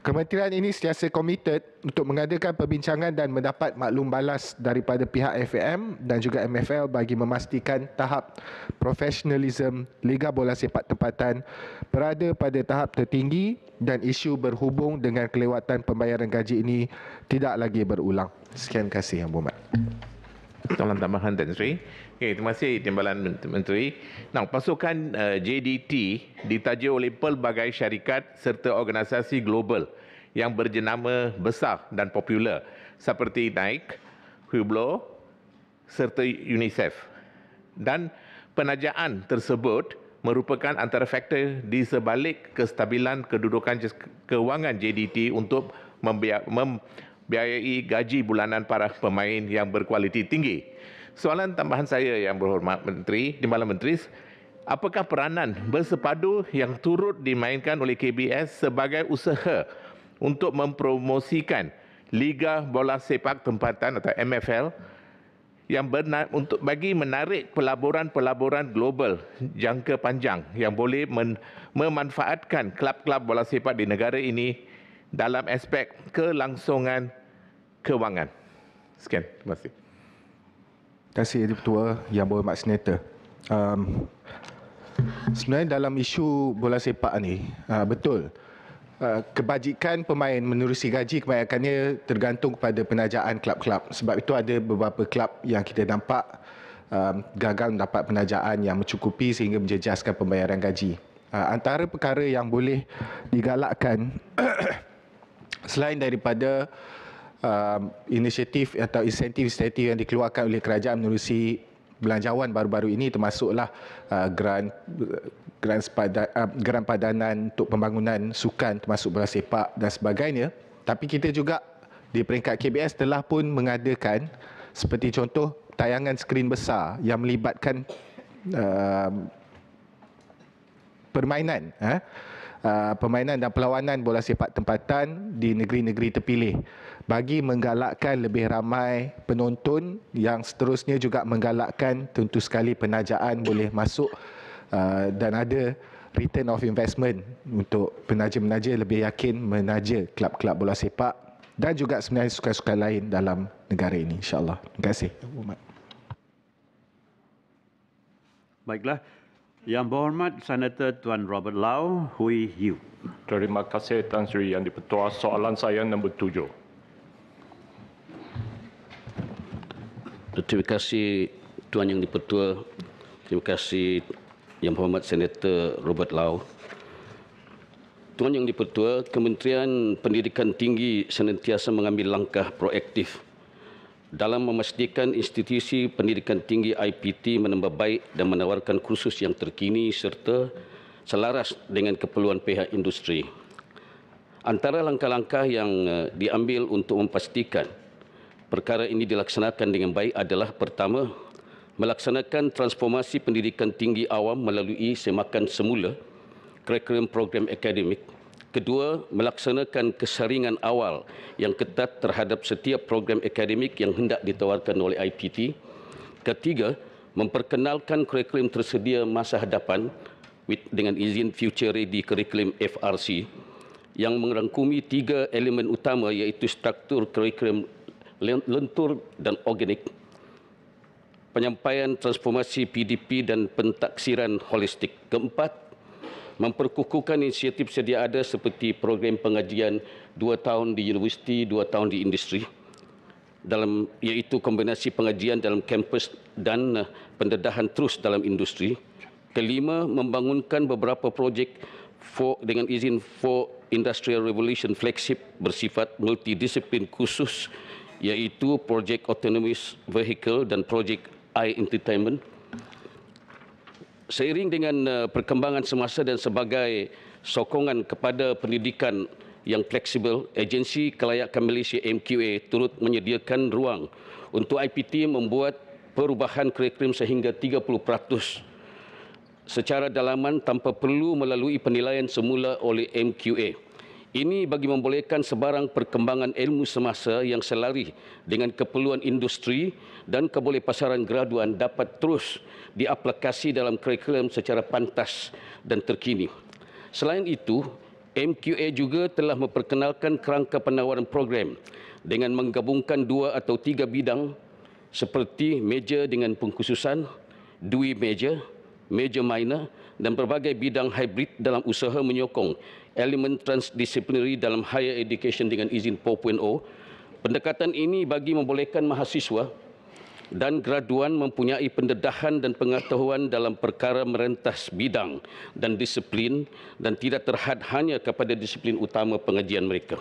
Kementerian ini sentiasa komited untuk mengadakan perbincangan dan mendapat maklum balas daripada pihak FAM dan juga MFL bagi memastikan tahap profesionalism Liga Bola Sepak Tempatan berada pada tahap tertinggi dan isu berhubung dengan kelewatan pembayaran gaji ini tidak lagi berulang. Sekian kasih Yang Berhormat. Soalan tambahan Tan Sri. Okay, terima kasih Timbalan Menteri. Nah, pasukan JDT ditaja oleh pelbagai syarikat serta organisasi global yang berjenama besar dan popular seperti Nike, Hublot serta UNICEF. Dan penajaan tersebut merupakan antara faktor di sebalik kestabilan kedudukan kewangan JDT untuk membiayai gaji bulanan para pemain yang berkualiti tinggi. Soalan tambahan saya yang berhormat Menteri, Timbalan Menteri, apakah peranan bersepadu yang turut dimainkan oleh KBS sebagai usaha untuk mempromosikan Liga Bola Sepak Tempatan atau MFL yang untuk bagi menarik pelaburan-pelaburan global jangka panjang yang boleh memanfaatkan klub-klub bola sepak di negara ini dalam aspek kelangsungan kewangan. Sekian, terima kasih. Terima kasih Ketua Yang Berhormat Senator. Sebenarnya dalam isu bola sepak ni, betul. Kebajikan pemain menerusi gaji kebanyakannya tergantung kepada penajaan klub-klub. Sebab itu ada beberapa klub yang kita nampak gagal mendapat penajaan yang mencukupi sehingga menjejaskan pembayaran gaji. Antara perkara yang boleh digalakkan selain daripada inisiatif atau insentif-insentif yang dikeluarkan oleh kerajaan menerusi belanjawan baru-baru ini, termasuklah geran padanan untuk pembangunan sukan termasuk bola sepak dan sebagainya. Tapi kita juga di peringkat KBS telah pun mengadakan seperti contoh tayangan skrin besar yang melibatkan permainan dan perlawanan bola sepak tempatan di negeri-negeri terpilih bagi menggalakkan lebih ramai penonton, yang seterusnya juga menggalakkan tentu sekali penajaan boleh masuk dan ada return of investment untuk penaja-penaja lebih yakin menaja klub-klub bola sepak dan juga sebenarnya sukan-sukan lain dalam negara ini, insya-Allah. Terima kasih. Baiklah. Yang Berhormat Senator Tuan Robert Lau, Hui Yu. Terima kasih Tan Sri Yang di-Pertua. Soalan saya nombor 7. Terima kasih Tuan Yang di-Pertua. Terima kasih Yang Berhormat Senator Robert Lau. Tuan Yang di-Pertua, Kementerian Pendidikan Tinggi senantiasa mengambil langkah proaktif dalam memastikan institusi pendidikan tinggi IPT menambah baik dan menawarkan kursus yang terkini serta selaras dengan keperluan pihak industri. Antara langkah-langkah yang diambil untuk memastikan perkara ini dilaksanakan dengan baik adalah: pertama, melaksanakan transformasi pendidikan tinggi awam melalui semakan semula kurikulum program akademik. Kedua, melaksanakan kesaringan awal yang ketat terhadap setiap program akademik yang hendak ditawarkan oleh IPT. Ketiga, memperkenalkan kurikulum tersedia masa hadapan dengan izin Future Ready Curriculum FRC yang merangkumi 3 elemen utama, iaitu struktur kurikulum lentur dan organik, penyampaian transformasi PDP dan pentaksiran holistik. Keempat, memperkukuhkan inisiatif sedia ada seperti program pengajian 2 tahun di universiti, 2 tahun di industri, iaitu kombinasi pengajian dalam kampus dan pendedahan terus dalam industri. Kelima, membangunkan beberapa projek dengan izin for Industrial Revolution flagship bersifat multidisiplin khusus, iaitu projek Autonomous Vehicle dan projek I-Entertainment. Seiring dengan perkembangan semasa dan sebagai sokongan kepada pendidikan yang fleksibel, Agensi Kelayakan Malaysia MQA turut menyediakan ruang untuk IPT membuat perubahan kurikulum sehingga 30% secara dalaman tanpa perlu melalui penilaian semula oleh MQA. Ini bagi membolehkan sebarang perkembangan ilmu semasa yang selari dengan keperluan industri dan kebolehpasaran graduan dapat terus diaplikasi dalam kurikulum secara pantas dan terkini. Selain itu, MQA juga telah memperkenalkan kerangka penawaran program dengan menggabungkan 2 atau 3 bidang seperti meja dengan pengkhususan, dui meja, meja minor dan berbagai bidang hybrid dalam usaha menyokong elemen transdisciplinary dalam higher education dengan izin 4.0. Pendekatan ini bagi membolehkan mahasiswa dan graduan mempunyai pendedahan dan pengetahuan dalam perkara merentas bidang dan disiplin dan tidak terhad hanya kepada disiplin utama pengajian mereka.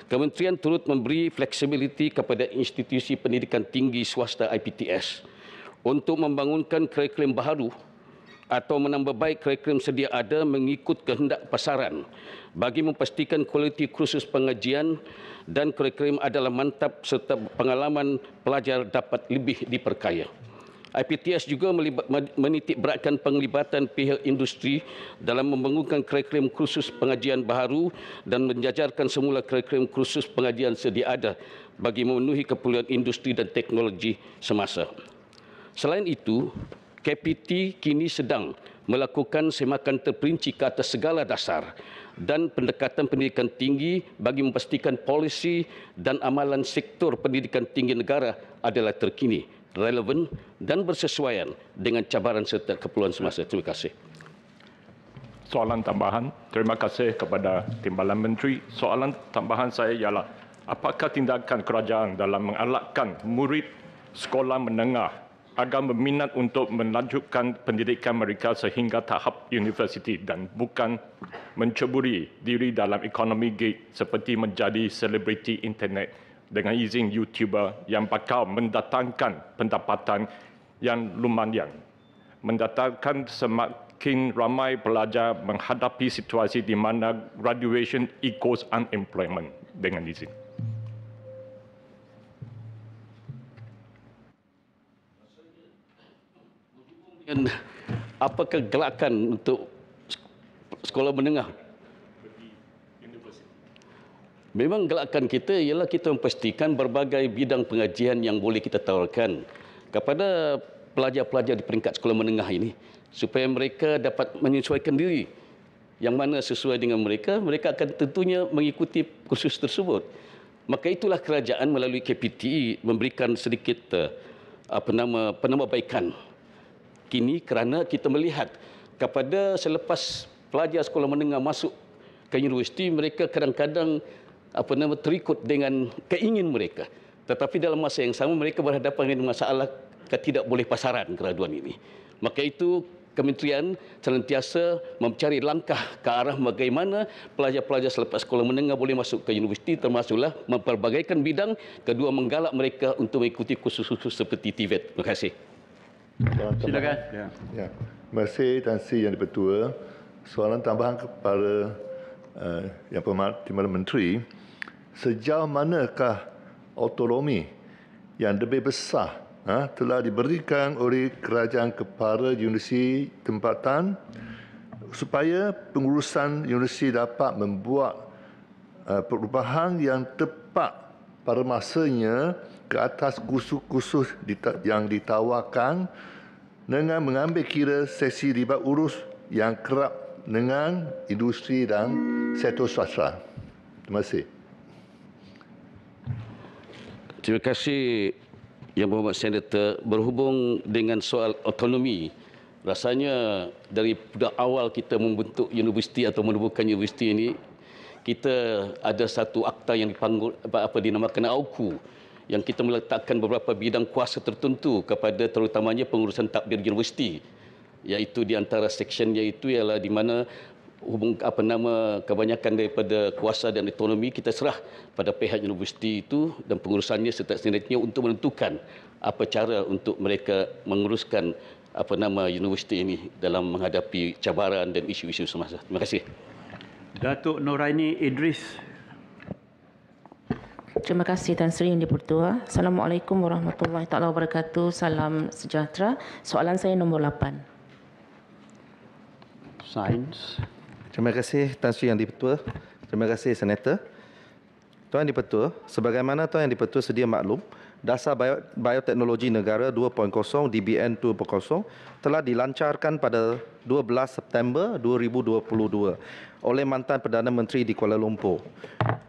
Kementerian turut memberi fleksibiliti kepada institusi pendidikan tinggi swasta IPTS untuk membangunkan kurikulum baharu atau menambah baik kurikulum sedia ada mengikut kehendak pasaran bagi memastikan kualiti kursus pengajian dan kurikulum adalah mantap serta pengalaman pelajar dapat lebih diperkaya. IPTS juga menitik beratkan penglibatan pihak industri dalam membangunkan kurikulum kursus pengajian baharu dan menjajarkan semula kurikulum kursus pengajian sedia ada bagi memenuhi keperluan industri dan teknologi semasa. Selain itu, KPT kini sedang melakukan semakan terperinci ke atas segala dasar dan pendekatan pendidikan tinggi bagi memastikan polisi dan amalan sektor pendidikan tinggi negara adalah terkini, relevan dan bersesuaian dengan cabaran serta keperluan semasa. Terima kasih. Soalan tambahan, terima kasih kepada Timbalan Menteri. Soalan tambahan saya ialah, apakah tindakan kerajaan dalam mengalakkan murid sekolah menengah agar berminat untuk melanjutkan pendidikan mereka sehingga tahap universiti dan bukan menceburi diri dalam ekonomi gig seperti menjadi selebriti internet dengan izin YouTuber yang bakal mendatangkan pendapatan yang lumayan, mendatangkan semakin ramai pelajar menghadapi situasi di mana graduation equals unemployment. Dengan izin. Apakah gelakan untuk sekolah menengah? Memang gelakan kita ialah kita memastikan berbagai bidang pengajian yang boleh kita tawarkan kepada pelajar-pelajar di peringkat sekolah menengah ini supaya mereka dapat menyesuaikan diri. Yang mana sesuai dengan mereka, mereka akan tentunya mengikuti kursus tersebut. Maka itulah kerajaan melalui KPT memberikan sedikit penambahbaikan kini kerana kita melihat kepada selepas pelajar sekolah menengah masuk ke universiti, mereka kadang-kadang terikut dengan keingin mereka. Tetapi dalam masa yang sama mereka berhadapan dengan masalah tidak boleh pasaran graduan ini. Maka itu Kementerian senantiasa mencari langkah ke arah bagaimana pelajar-pelajar selepas sekolah menengah boleh masuk ke universiti, termasuklah memperbagaikan bidang, kedua menggalak mereka untuk mengikuti kursus-kursus seperti TVET. Terima kasih. Silakan. Ya. Terima kasih Tan Sri Yang di-Pertua. Soalan tambahan kepada Yang Berhormat Timbalan Menteri, sejauh manakah autonomi yang lebih besar telah diberikan oleh kerajaan kepada universiti tempatan supaya pengurusan universiti dapat membuat perubahan yang tepat pada masanya ke atas kursus-kursus yang ditawarkan dengan mengambil kira sesi libat urus yang kerap dengan industri dan sektor swasta. Terima kasih. Terima kasih Yang Berhormat Senator. Berhubung dengan soal autonomi, rasanya dari awal kita membentuk universiti atau menubuhkan universiti ini, kita ada satu akta yang dinamakan AUKU, yang kita meletakkan beberapa bidang kuasa tertentu kepada terutamanya pengurusan takbir universiti, iaitu di antara seksyennya itu ialah di mana kebanyakan daripada kuasa dan autonomi kita serah pada pihak universiti itu dan pengurusannya serta senetnya untuk menentukan apa cara untuk mereka menguruskan universiti ini dalam menghadapi cabaran dan isu-isu semasa. Terima kasih. Datuk Noraini Idris. Terima kasih Tan Sri Yang di-Pertua. Assalamualaikum warahmatullahi taala wabarakatuh. Salam sejahtera. Soalan saya nombor 8. Sains. Terima kasih Tan Sri Yang di-Pertua. Terima kasih Senator. Tuan Yang di-Pertua, sebagaimana Tuan Yang di-Pertua sedia maklum, Dasar Bioteknologi Negara 2.0 DBN 2.0 telah dilancarkan pada 12 September 2022 oleh mantan Perdana Menteri di Kuala Lumpur.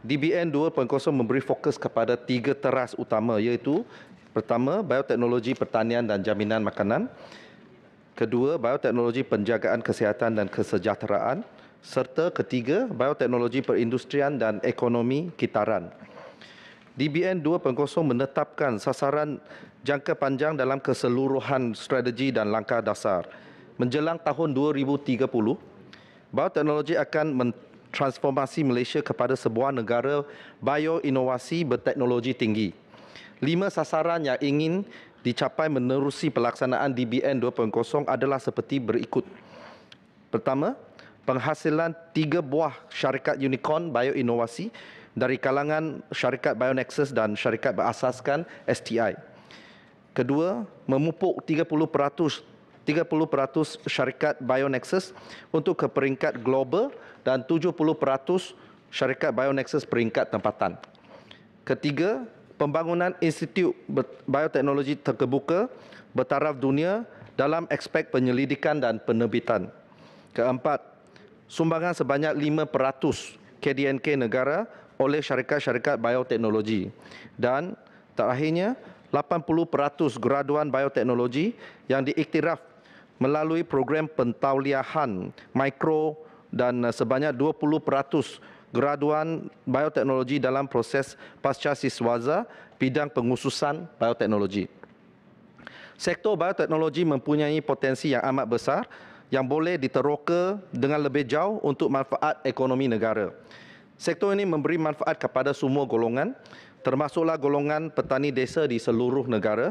DBN 2.0 memberi fokus kepada 3 teras utama, iaitu pertama, bioteknologi pertanian dan jaminan makanan; kedua, bioteknologi penjagaan kesihatan dan kesejahteraan; serta ketiga, bioteknologi perindustrian dan ekonomi kitaran. DBN 2.0 menetapkan sasaran jangka panjang dalam keseluruhan strategi dan langkah dasar. Menjelang tahun 2030, bioteknologi akan mentransformasi Malaysia kepada sebuah negara bioinovasi berteknologi tinggi. 5 sasaran yang ingin dicapai menerusi pelaksanaan DBN 2.0 adalah seperti berikut. Pertama, penghasilan 3 buah syarikat unicorn bioinovasi dari kalangan syarikat Bionexus dan syarikat berasaskan STI. Kedua, memupuk 30% syarikat Bionexus untuk ke peringkat global dan 70% syarikat Bionexus peringkat tempatan. Ketiga, pembangunan institut bioteknologi terkemuka bertaraf dunia dalam aspek penyelidikan dan penerbitan. Keempat, sumbangan sebanyak 5% KDNK negara oleh syarikat-syarikat bioteknologi. Dan terakhirnya, 80% graduan bioteknologi yang diiktiraf melalui program pentauliahan mikro dan sebanyak 20% graduan bioteknologi dalam proses pasca siswaza bidang pengususan bioteknologi. Sektor bioteknologi mempunyai potensi yang amat besar yang boleh diteroka dengan lebih jauh untuk manfaat ekonomi negara. Sektor ini memberi manfaat kepada semua golongan, termasuklah golongan petani desa di seluruh negara.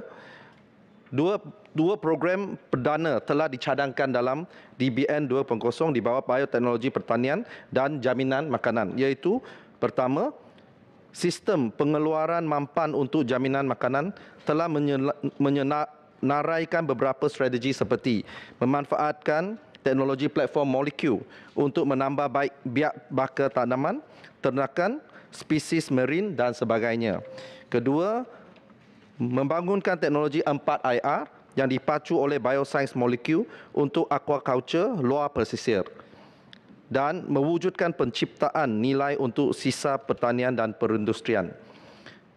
Dua program perdana telah dicadangkan dalam DBN 2.0 di bawah bioteknologi pertanian dan jaminan makanan, iaitu pertama, sistem pengeluaran mampan untuk jaminan makanan telah menyenaraikan beberapa strategi seperti memanfaatkan teknologi platform molekul untuk menambah biak bakar tanaman, ternakan, spesies marin dan sebagainya. Kedua, membangunkan teknologi 4IR yang dipacu oleh biosains molekul untuk aquaculture luar pesisir dan mewujudkan penciptaan nilai untuk sisa pertanian dan perindustrian.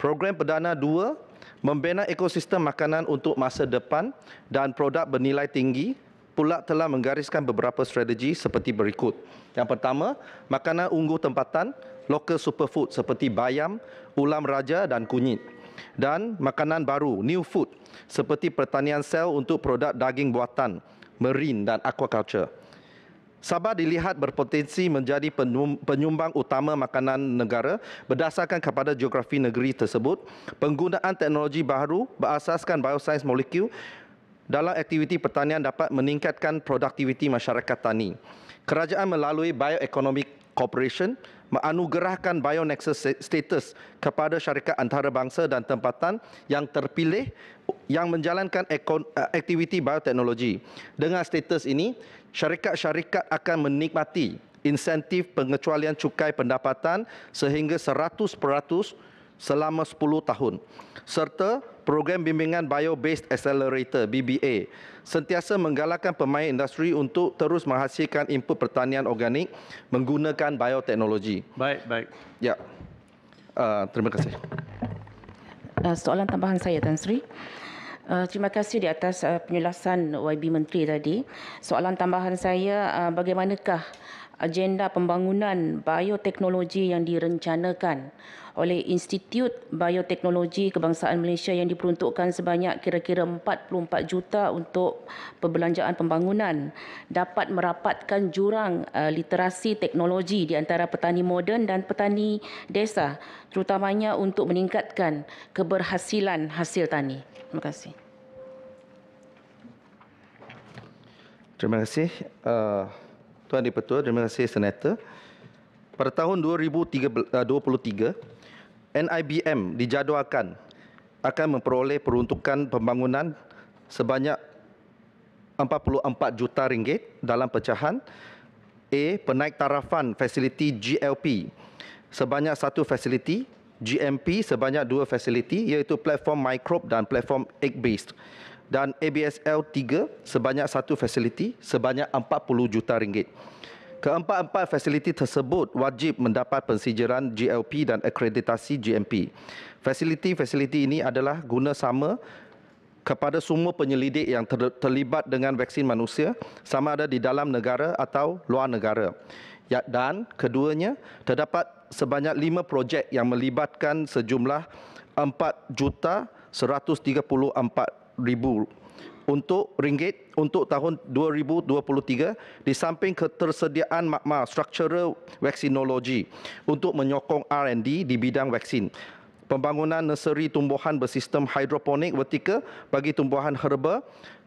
Program perdana 2, membina ekosistem makanan untuk masa depan dan produk bernilai tinggi pula telah menggariskan beberapa strategi seperti berikut. Yang pertama, makanan unggul tempatan, local superfood seperti bayam, ulam raja dan kunyit. Dan makanan baru, new food, seperti pertanian sel untuk produk daging buatan, marine dan aquaculture. Sabah dilihat berpotensi menjadi penyumbang utama makanan negara berdasarkan kepada geografi negeri tersebut. Penggunaan teknologi baru berasaskan biosains molekul dalam aktiviti pertanian dapat meningkatkan produktiviti masyarakat tani. Kerajaan melalui Bioeconomic Corporation menganugerahkan Bionexus status kepada syarikat antarabangsa dan tempatan yang terpilih yang menjalankan aktiviti bioteknologi. Dengan status ini, syarikat-syarikat akan menikmati insentif pengecualian cukai pendapatan sehingga 100% selama 10 tahun serta program bimbingan Bio-Based Accelerator BBA sentiasa menggalakkan pemain industri untuk terus menghasilkan input pertanian organik menggunakan bioteknologi. Baik. Ya. Terima kasih. Soalan tambahan saya, Tan Sri. Terima kasih di atas penjelasan YB Menteri tadi. Soalan tambahan saya, bagaimanakah agenda pembangunan bioteknologi yang direncanakan oleh Institut Bioteknologi Kebangsaan Malaysia yang diperuntukkan sebanyak kira-kira 44 juta untuk perbelanjaan pembangunan dapat merapatkan jurang literasi teknologi di antara petani moden dan petani desa, terutamanya untuk meningkatkan keberhasilan hasil tani. Terima kasih. Terima kasih Tuan Di-Pertua, terima kasih Senator. Pada tahun 2023, NIBM dijadualkan akan memperoleh peruntukan pembangunan sebanyak 44 juta ringgit dalam pecahan A. Penaik tarafan fasiliti GLP sebanyak 1 fasiliti, GMP sebanyak 2 fasiliti iaitu platform microbe dan platform egg-based, dan ABSL 3 sebanyak 1 fasiliti sebanyak 40 juta ringgit. Keempat-empat fasiliti tersebut wajib mendapat pensijaran GLP dan akreditasi GMP. Fasiliti-fasiliti ini adalah guna sama kepada semua penyelidik yang terlibat dengan vaksin manusia, sama ada di dalam negara atau luar negara. Dan keduanya, terdapat sebanyak 5 projek yang melibatkan sejumlah 4,134,000 untuk tahun 2023 di samping ketersediaan makmal struktural vaksinologi untuk menyokong R&D di bidang vaksin. Pembangunan nursery tumbuhan bersistem hidroponik vertikal bagi tumbuhan herba,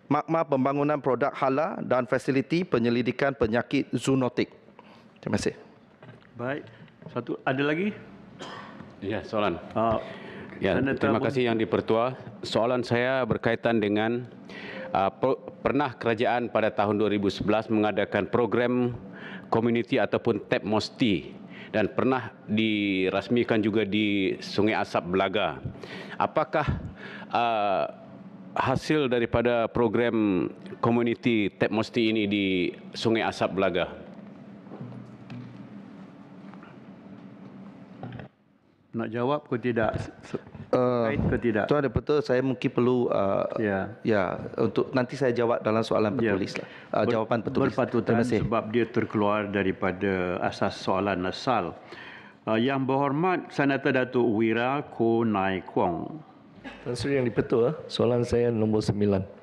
makmal pembangunan produk halal dan fasiliti penyelidikan penyakit zoonotik. Terima kasih. Baik. Ada lagi? Ya, soalan. Ya, terima kasih Yang di-Pertua. Soalan saya berkaitan dengan pernah kerajaan pada tahun 2011 mengadakan program community ataupun Tap Mosti dan pernah dirasmikan juga di Sungai Asap Belaga. Apakah hasil daripada program community Tap Mosti ini di Sungai Asap Belaga? Nak jawab ke tidak? Kait ke tidak? Tuan Di-Pertua, saya mungkin perlu untuk nanti saya jawab dalam soalan tertulis jawapan tertulis. Berpatutan sebab dia terkeluar daripada asas soalan asal. Yang berhormat Senator Datuk Wira Ko Nai Kuang. Tuan Sri Yang di-Pertua, soalan saya nombor 9.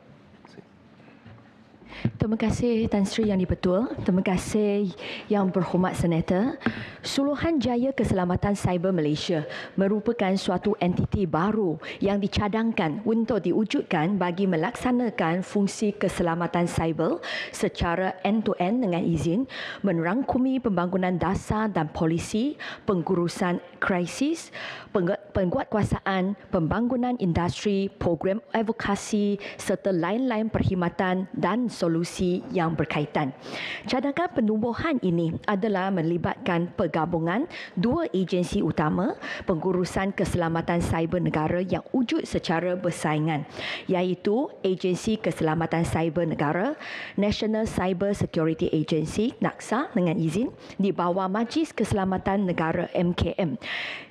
Terima kasih Tan Sri Yang di-Pertua. Terima kasih Yang Berhormat Senator. Suruhanjaya Keselamatan Cyber Malaysia merupakan suatu entiti baru yang dicadangkan untuk diwujudkan bagi melaksanakan fungsi keselamatan cyber secara end-to-end dengan izin, merangkumi pembangunan dasar dan polisi, pengurusan krisis, penguatkuasaan, pembangunan industri, program advokasi serta lain-lain perkhidmatan dan solusi yang berkaitan. Cadangan penumbuhan ini adalah melibatkan pergabungan dua agensi utama pengurusan keselamatan cyber negara yang wujud secara bersaingan, iaitu Agensi Keselamatan Cyber Negara, National Cyber Security Agency (NACSA) dengan izin di bawah Majlis Keselamatan Negara MKM,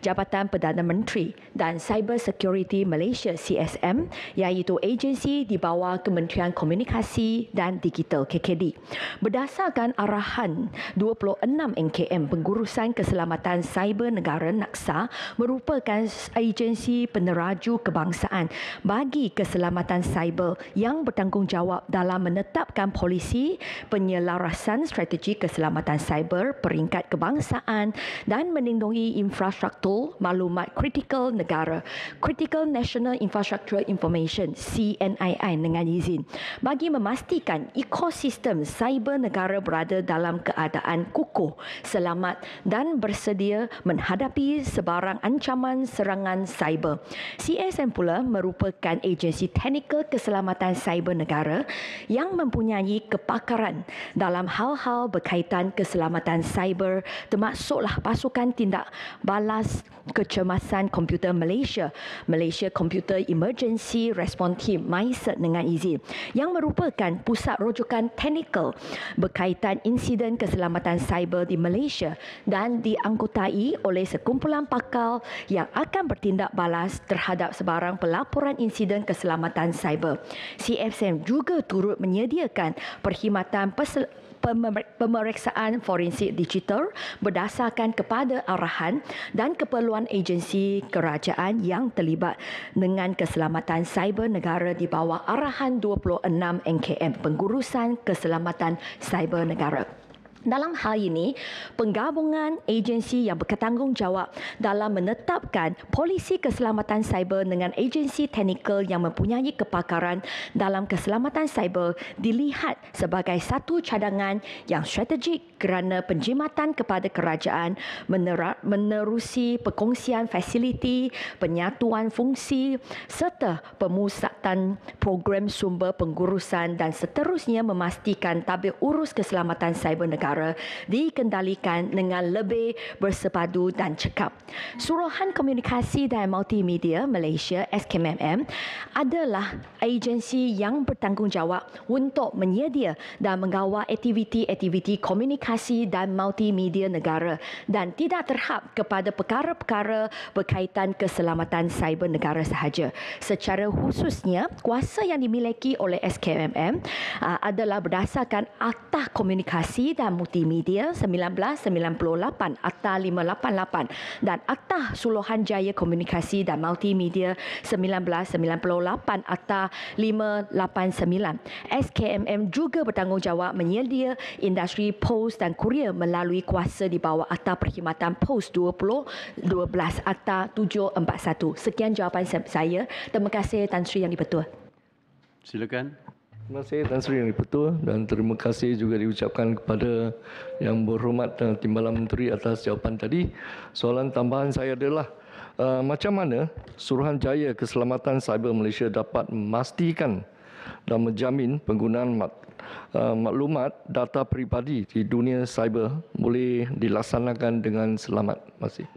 Jabatan Perdana Menteri dan Cyber Security Malaysia CSM, iaitu agensi di bawah Kementerian Komunikasi dan Digital KKD. Berdasarkan arahan 26 NKM, pengurusan keselamatan cyber negara NACSA merupakan agensi peneraju kebangsaan bagi keselamatan cyber yang bertanggungjawab dalam menetapkan polisi penyelarasan strategi keselamatan cyber peringkat kebangsaan dan melindungi infrastruktur maklumat kritikal negara, Critical National Infrastructure Information CNII dengan izin, bagi memastikan ekosistem cyber negara berada dalam keadaan kukuh, selamat dan bersedia menghadapi sebarang ancaman serangan cyber. CSM pula merupakan agensi teknikal keselamatan cyber negara yang mempunyai kepakaran dalam hal-hal berkaitan keselamatan cyber, termasuklah pasukan tindak balas kecemasan komputer Malaysia, Malaysia Computer Emergency Response Team (MICET) dengan izin, yang merupakan pusat rujukan teknikal berkaitan insiden keselamatan cyber di Malaysia dan diangkutai oleh sekumpulan pakar yang akan bertindak balas terhadap sebarang pelaporan insiden keselamatan cyber. CSM juga turut menyediakan perkhidmatan pemeriksaan forensik digital berdasarkan kepada arahan dan keperluan agensi kerajaan yang terlibat dengan keselamatan cyber negara di bawah arahan 26 NKM, pengurusan keselamatan cyber negara. Dalam hal ini, penggabungan agensi yang bertanggungjawab dalam menetapkan polisi keselamatan cyber dengan agensi teknikal yang mempunyai kepakaran dalam keselamatan cyber dilihat sebagai satu cadangan yang strategik kerana penjimatan kepada kerajaan menerusi perkongsian fasiliti, penyatuan fungsi serta pemusatan program sumber pengurusan dan seterusnya memastikan tabir urus keselamatan cyber negara dikendalikan dengan lebih bersepadu dan cekap. Suruhan Komunikasi dan Multimedia Malaysia SKMM adalah agensi yang bertanggungjawab untuk menyedia dan mengawal aktiviti-aktiviti komunikasi dan multimedia negara dan tidak terhad kepada perkara-perkara berkaitan keselamatan cyber negara sahaja. Secara khususnya Sebenarnya, kuasa yang dimiliki oleh SKMM adalah berdasarkan Akta Komunikasi dan Multimedia 1998, Akta 588 dan Akta Suruhanjaya Komunikasi dan Multimedia 1998, Akta 589. SKMM juga bertanggungjawab menyedia industri pos dan kurier melalui kuasa di bawah Akta Perkhidmatan Pos 2012, Akta 741. Sekian jawapan saya. Terima kasih Tan Sri Yang di-Pertua. Silakan. Terima kasih Tan Sri Yang di-Pertua dan terima kasih juga diucapkan kepada Yang Berhormat Timbalan Menteri atas jawapan tadi. Soalan tambahan saya adalah macam mana Suruhanjaya Keselamatan Cyber Malaysia dapat memastikan dan menjamin penggunaan maklumat data peribadi di dunia cyber boleh dilaksanakan dengan selamat. Terima kasih.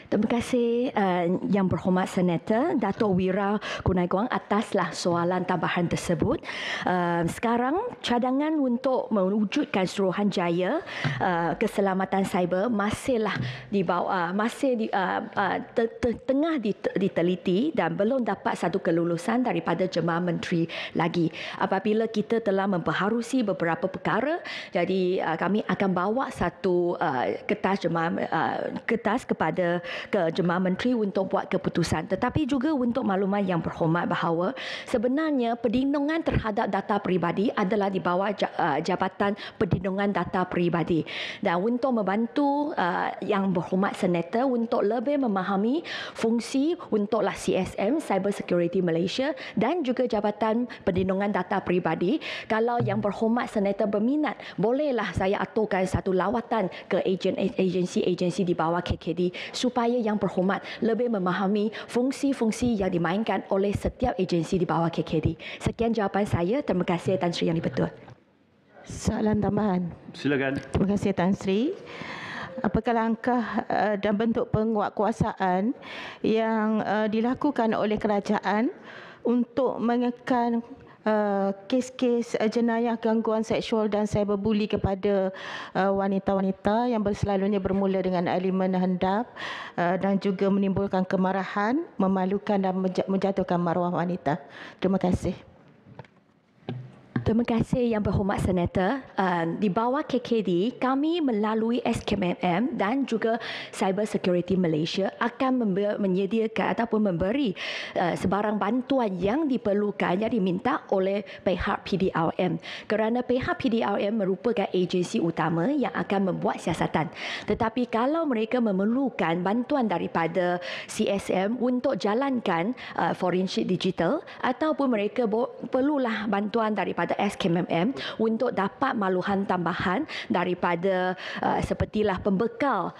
Terima kasih Yang Berhormat Senator Dato' Wira Gunaiguang ataslah soalan tambahan tersebut. Sekarang cadangan untuk mewujudkan Suruhanjaya Keselamatan Cyber masih tengah diteliti dan belum dapat satu kelulusan daripada Jemaah Menteri lagi. Apabila kita telah memperharusi beberapa perkara, jadi kami akan bawa satu kertas kepada Jemaah Menteri untuk buat keputusan. Tetapi juga untuk makluman Yang Berhormat bahawa sebenarnya perlindungan terhadap data peribadi adalah di bawah Jabatan Perlindungan Data Peribadi. Dan untuk membantu Yang Berhormat Senator untuk lebih memahami fungsi untuklah CSM, Cyber Security Malaysia dan juga Jabatan Perlindungan Data Peribadi, kalau Yang Berhormat Senator berminat, bolehlah saya aturkan satu lawatan ke agensi-agensi di bawah KKD supaya Yang Berhormat lebih memahami fungsi-fungsi yang dimainkan oleh setiap agensi di bawah KKD. Sekian jawapan saya. Terima kasih Tan Sri Yang di-Pertua. Soalan tambahan. Silakan. Terima kasih Tan Sri. Apakah langkah dan bentuk penguatkuasaan yang dilakukan oleh kerajaan untuk mengekan kes-kes jenayah gangguan seksual dan cyberbuli kepada wanita-wanita yang selalunya bermula dengan elemen hendap dan juga menimbulkan kemarahan, memalukan dan menjatuhkan maruah wanita. Terima kasih. Terima kasih Yang Berhormat Senator. Di bawah KKD, kami melalui SKMM dan juga Cyber Security Malaysia akan menyediakan ataupun memberi sebarang bantuan yang diperlukan, yang diminta oleh pihak PDRM. Kerana pihak PDRM merupakan agensi utama yang akan membuat siasatan. Tetapi kalau mereka memerlukan bantuan daripada CSM untuk jalankan forensik digital ataupun mereka perlulah bantuan daripada SKMM untuk dapat makluman tambahan daripada sepertilah pembekal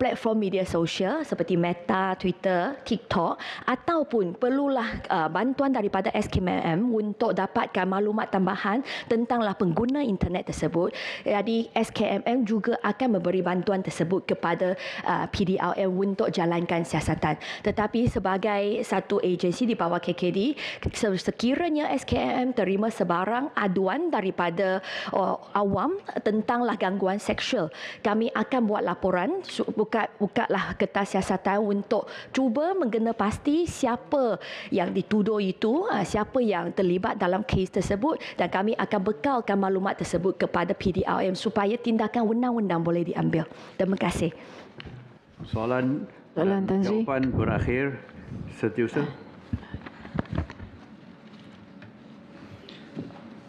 platform media sosial seperti Meta, Twitter, TikTok, ataupun perlulah bantuan daripada SKMM untuk dapatkan maklumat tambahan tentanglah pengguna internet tersebut. Jadi SKMM juga akan memberi bantuan tersebut kepada PDRM untuk jalankan siasatan. Tetapi sebagai satu agensi di bawah KKD, sekiranya SKMM terima sebarang aduan daripada awam tentanglah gangguan seksual, kami akan buat laporan, bukalah kertas siasatan untuk cuba menggena pasti siapa yang dituduh itu, siapa yang terlibat dalam kes tersebut, dan kami akan bekalkan maklumat tersebut kepada PDRM supaya tindakan undang-undang boleh diambil. Terima kasih. Soalan jawapan berakhir. Setiausaha.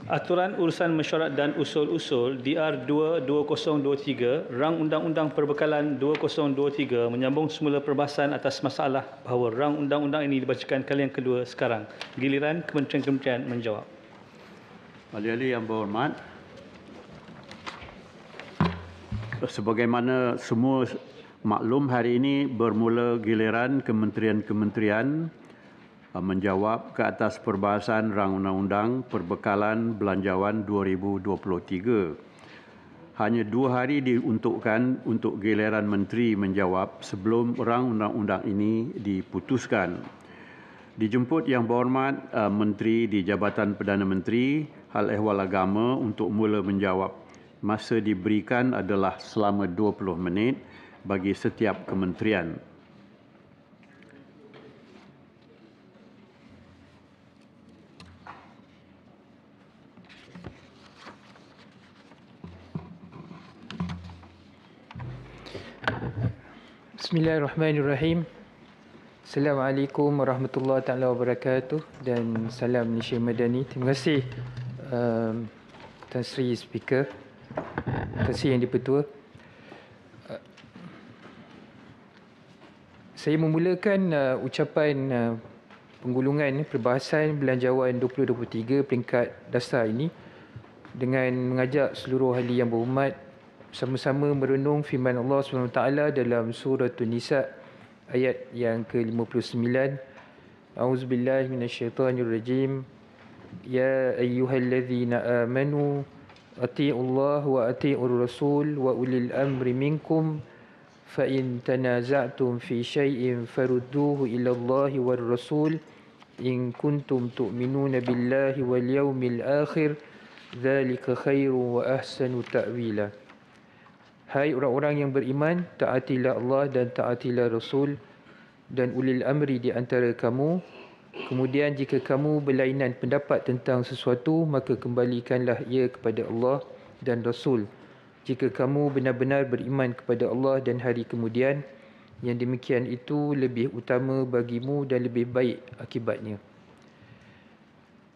Aturan Urusan Mesyuarat dan Usul-Usul DR2 2023 Rang Undang-Undang Perbekalan 2023 menyambung semula perbahasan atas masalah bahawa rang undang-undang ini dibacakan kali yang kedua sekarang. Giliran kementerian-kementerian menjawab. Ahli-ahli yang berhormat, sebagaimana semua maklum, hari ini bermula giliran kementerian-kementerian menjawab ke atas perbahasan Rang Undang-Undang Perbekalan Belanjawan 2023. Hanya 2 hari diuntukkan untuk giliran menteri menjawab sebelum Rang Undang-Undang ini diputuskan. Dijemput Yang Berhormat Menteri di Jabatan Perdana Menteri Hal Ehwal Agama untuk mula menjawab. Masa diberikan adalah selama 20 minit bagi setiap kementerian. Bismillahirrahmanirrahim. Assalamualaikum warahmatullahi taala wabarakatuh dan salam Malaysia Madani. Terima kasih Tan Sri Speaker, Tan Sri Yang di-Pertua. Saya memulakan ucapan penggulungan perbahasan Belanjawan 2023 peringkat dasar ini dengan mengajak seluruh ahli yang berhormat sama-sama merenung firman Allah SWT dalam surah An-Nisa ayat yang ke-59. A'udzubillahi minasyaitonirrajim. Ya ayyuhallazina amanu atii'ullaha wa atii'ur rasul wa ulil amri minkum fa in tanaza'tum fi syai'in farudduhu ila Allahi war rasul in kuntum tu'minuna billahi wal yawmil akhir dzalika khairu wa ahsanu ta'wila. Hai orang-orang yang beriman, taatilah Allah dan taatilah Rasul dan ulil amri di antara kamu. Kemudian jika kamu berlainan pendapat tentang sesuatu, maka kembalikanlah ia kepada Allah dan Rasul. Jika kamu benar-benar beriman kepada Allah dan hari kemudian, yang demikian itu lebih utama bagimu dan lebih baik akibatnya.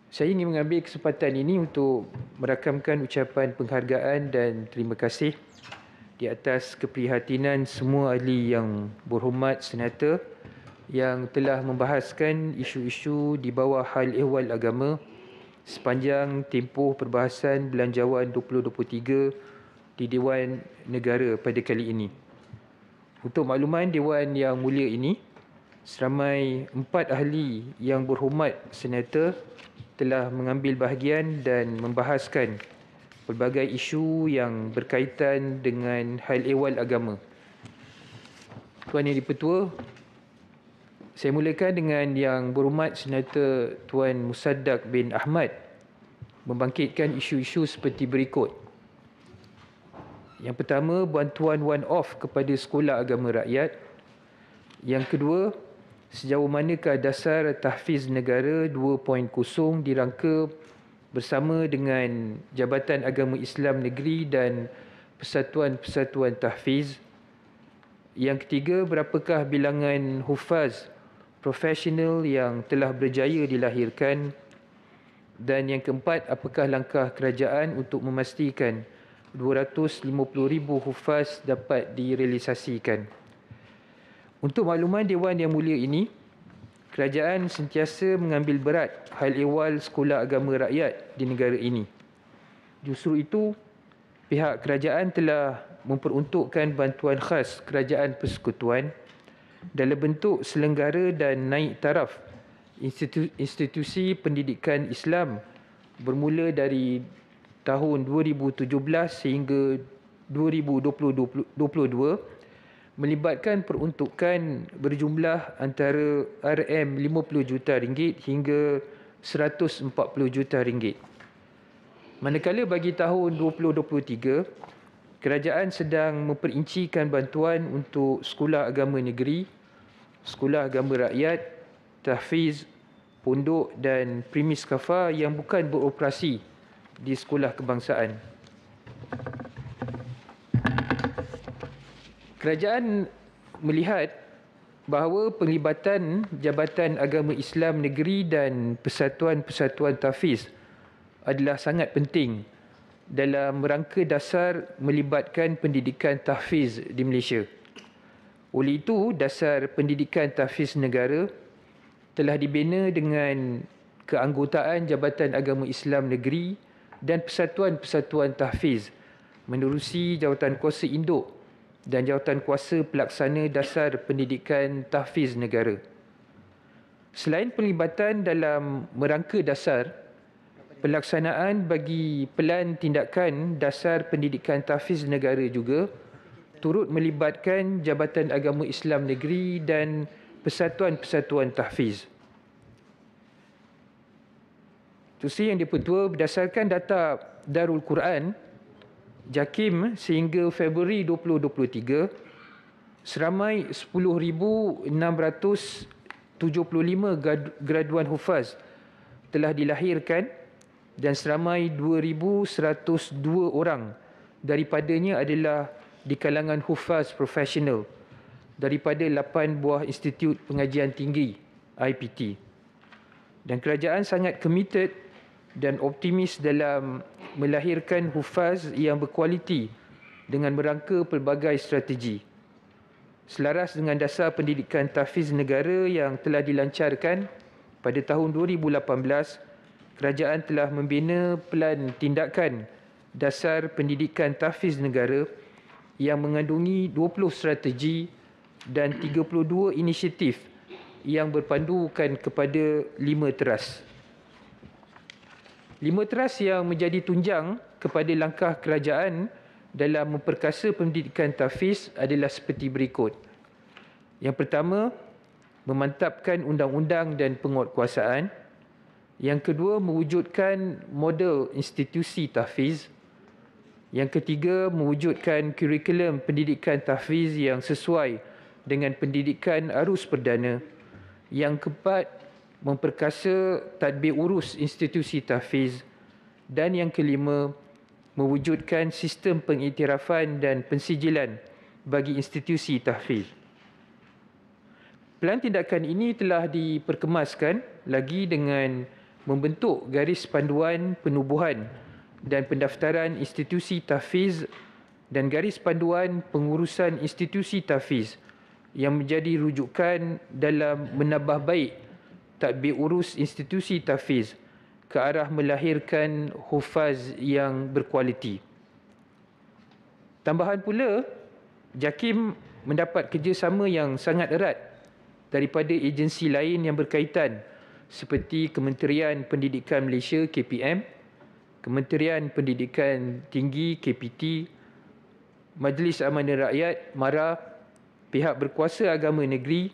Saya ingin mengambil kesempatan ini untuk merakamkan ucapan penghargaan dan terima kasih di atas keprihatinan semua ahli yang berhormat Senator yang telah membahaskan isu-isu di bawah hal ehwal agama sepanjang tempoh perbahasan Belanjawan 2023 di Dewan Negara pada kali ini. Untuk makluman Dewan yang mulia ini, seramai 4 ahli yang berhormat Senator telah mengambil bahagian dan membahaskan pelbagai isu yang berkaitan dengan hal ehwal agama. Tuan Yang di-Pertua, saya mulakan dengan Yang Berhormat Senator Tuan Musaddaq bin Ahmad membangkitkan isu-isu seperti berikut. Yang pertama, bantuan one-off kepada sekolah agama rakyat. Yang kedua, sejauh manakah dasar tahfiz negara 2.0 dirangka bersama dengan Jabatan Agama Islam Negeri dan Persatuan-Persatuan Tahfiz. Yang ketiga, berapakah bilangan hufaz profesional yang telah berjaya dilahirkan? Dan yang keempat, apakah langkah kerajaan untuk memastikan 250,000 hufaz dapat direalisasikan? Untuk makluman Dewan Yang Mulia ini, kerajaan sentiasa mengambil berat hal ehwal sekolah agama rakyat di negara ini. Justru itu, pihak kerajaan telah memperuntukkan bantuan khas Kerajaan Persekutuan dalam bentuk selenggara dan naik taraf institusi pendidikan Islam bermula dari tahun 2017 sehingga 2022 melibatkan peruntukan berjumlah antara RM50 juta ringgit hingga RM140 juta ringgit. Manakala bagi tahun 2023, kerajaan sedang memperincikan bantuan untuk sekolah agama negeri, sekolah agama rakyat, tahfiz, pondok dan premis kafah yang bukan beroperasi di sekolah kebangsaan. Kerajaan melihat bahawa penglibatan Jabatan Agama Islam Negeri dan Persatuan-Persatuan Tahfiz adalah sangat penting dalam rangka dasar melibatkan pendidikan tahfiz di Malaysia. Oleh itu, dasar pendidikan tahfiz negara telah dibina dengan keanggotaan Jabatan Agama Islam Negeri dan Persatuan-Persatuan Tahfiz menerusi Jawatankuasa Induk dan Jawatankuasa Pelaksana Dasar Pendidikan Tahfiz Negara. Selain pelibatan dalam merangka dasar, pelaksanaan bagi pelan tindakan dasar pendidikan tahfiz negara juga turut melibatkan Jabatan Agama Islam Negeri dan Persatuan-Persatuan Tahfiz. Tusi Yang di-Pertua, berdasarkan data Darul Quran, JAKIM sehingga Februari 2023, seramai 10,675 graduan hufaz telah dilahirkan dan seramai 2,102 orang daripadanya adalah di kalangan hufaz profesional daripada 8 buah institut pengajian tinggi IPT. Dan kerajaan sangat committed dan optimis dalam melahirkan hufaz yang berkualiti dengan merangka pelbagai strategi. Selaras dengan dasar pendidikan tahfiz negara yang telah dilancarkan pada tahun 2018, kerajaan telah membina pelan tindakan dasar pendidikan tahfiz negara yang mengandungi 20 strategi dan 32 inisiatif yang berpandukan kepada 5 teras. 5 teras yang menjadi tunjang kepada langkah kerajaan dalam memperkasa pendidikan tahfiz adalah seperti berikut. Yang pertama, memantapkan undang-undang dan penguatkuasaan. Yang kedua, mewujudkan model institusi tahfiz. Yang ketiga, mewujudkan kurikulum pendidikan tahfiz yang sesuai dengan pendidikan arus perdana. Yang keempat, memperkasa tadbir urus institusi tahfiz. Dan yang kelima, mewujudkan sistem pengiktirafan dan pensijilan bagi institusi tahfiz. Pelan tindakan ini telah diperkemaskan lagi dengan membentuk garis panduan penubuhan dan pendaftaran institusi tahfiz dan garis panduan pengurusan institusi tahfiz yang menjadi rujukan dalam menambah baik tadbir urus institusi tahfiz ke arah melahirkan hufaz yang berkualiti. Tambahan pula, JAKIM mendapat kerjasama yang sangat erat daripada agensi lain yang berkaitan seperti Kementerian Pendidikan Malaysia KPM, Kementerian Pendidikan Tinggi KPT, Majlis Amanah Rakyat MARA, pihak berkuasa agama negeri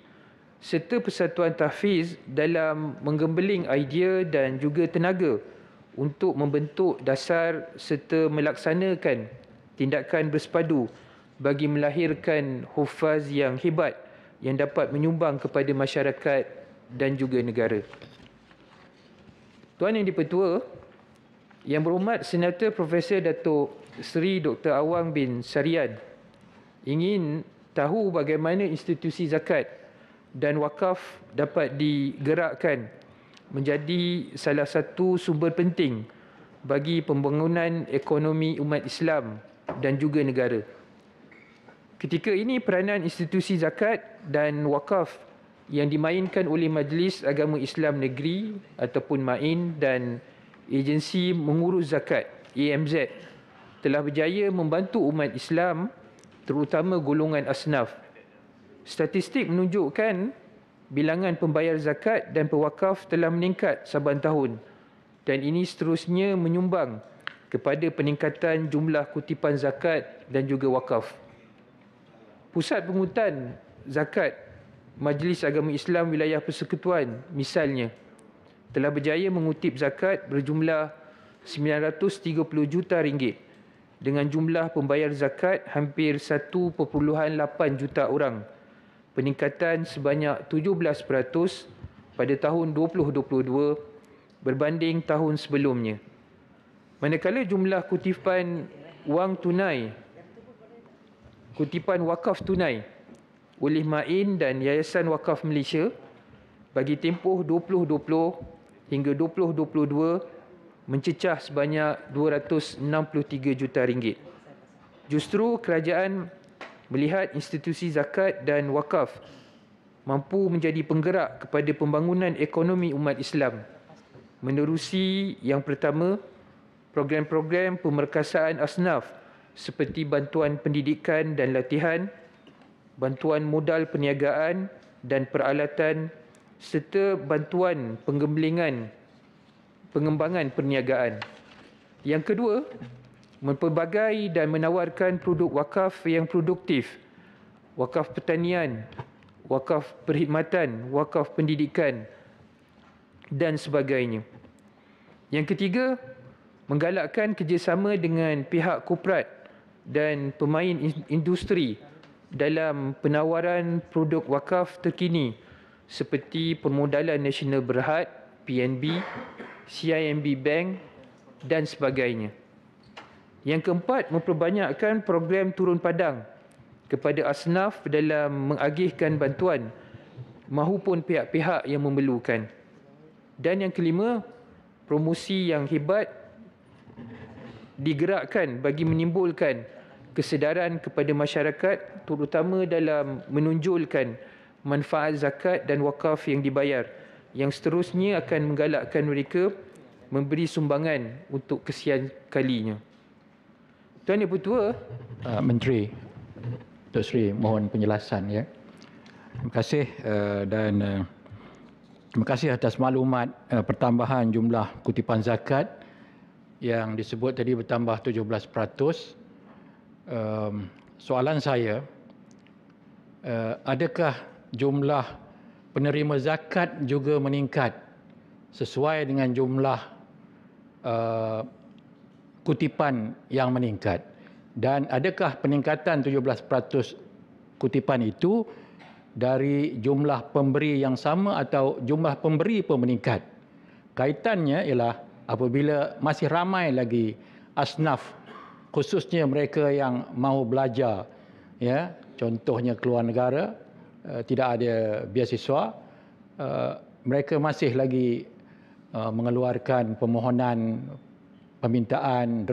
serta Persatuan Tahfiz dalam menggembeling idea dan juga tenaga untuk membentuk dasar serta melaksanakan tindakan bersepadu bagi melahirkan hufaz yang hebat yang dapat menyumbang kepada masyarakat dan juga negara. Tuan Yang di-Pertua, Yang Berhormat Senator Profesor Datuk Seri Dr. Awang bin Sarian ingin tahu bagaimana institusi zakat dan wakaf dapat digerakkan menjadi salah satu sumber penting bagi pembangunan ekonomi umat Islam dan juga negara. Ketika ini peranan institusi zakat dan wakaf yang dimainkan oleh Majlis Agama Islam Negeri ataupun MAIN dan Agensi Mengurus Zakat AMZ telah berjaya membantu umat Islam terutama golongan asnaf. Statistik menunjukkan bilangan pembayar zakat dan pewakaf telah meningkat saban tahun dan ini seterusnya menyumbang kepada peningkatan jumlah kutipan zakat dan juga wakaf. Pusat Pungutan Zakat Majlis Agama Islam Wilayah Persekutuan misalnya telah berjaya mengutip zakat berjumlah 930 juta ringgit dengan jumlah pembayar zakat hampir 1.8 juta orang, peningkatan sebanyak 17% pada tahun 2022 berbanding tahun sebelumnya. Manakala jumlah kutipan wang tunai, kutipan wakaf tunai oleh MAIN dan Yayasan Wakaf Malaysia bagi tempoh 2020 hingga 2022 mencecah sebanyak 263 juta ringgit. Justru kerajaan melihat institusi zakat dan wakaf mampu menjadi penggerak kepada pembangunan ekonomi umat Islam menerusi yang pertama, program-program pemerkasaan asnaf seperti bantuan pendidikan dan latihan, bantuan modal perniagaan dan peralatan serta bantuan pengembangan perniagaan. Yang kedua, mempelbagai dan menawarkan produk wakaf yang produktif, wakaf pertanian, wakaf perkhidmatan, wakaf pendidikan dan sebagainya. Yang ketiga, menggalakkan kerjasama dengan pihak korporat dan pemain industri dalam penawaran produk wakaf terkini seperti Permodalan Nasional Berhad, PNB, CIMB Bank dan sebagainya. Yang keempat, memperbanyakkan program turun padang kepada asnaf dalam mengagihkan bantuan mahupun pihak-pihak yang memerlukan. Dan yang kelima, promosi yang hebat digerakkan bagi menimbulkan kesedaran kepada masyarakat terutama dalam menonjolkan manfaat zakat dan wakaf yang dibayar, yang seterusnya akan menggalakkan mereka memberi sumbangan untuk kesian kalinya. Tuan Yang Bertuah, Menteri Dr. Sri mohon penjelasan ya. Terima kasih dan terima kasih atas maklumat pertambahan jumlah kutipan zakat yang disebut tadi bertambah 17%. Soalan saya, adakah jumlah penerima zakat juga meningkat sesuai dengan jumlah kutipan yang meningkat? Dan adakah peningkatan 17% kutipan itu dari jumlah pemberi yang sama atau jumlah pemberi pun meningkat? Kaitannya ialah apabila masih ramai lagi asnaf, khususnya mereka yang mahu belajar, ya, contohnya keluar negara, tidak ada beasiswa, mereka masih lagi mengeluarkan permohonan permintaan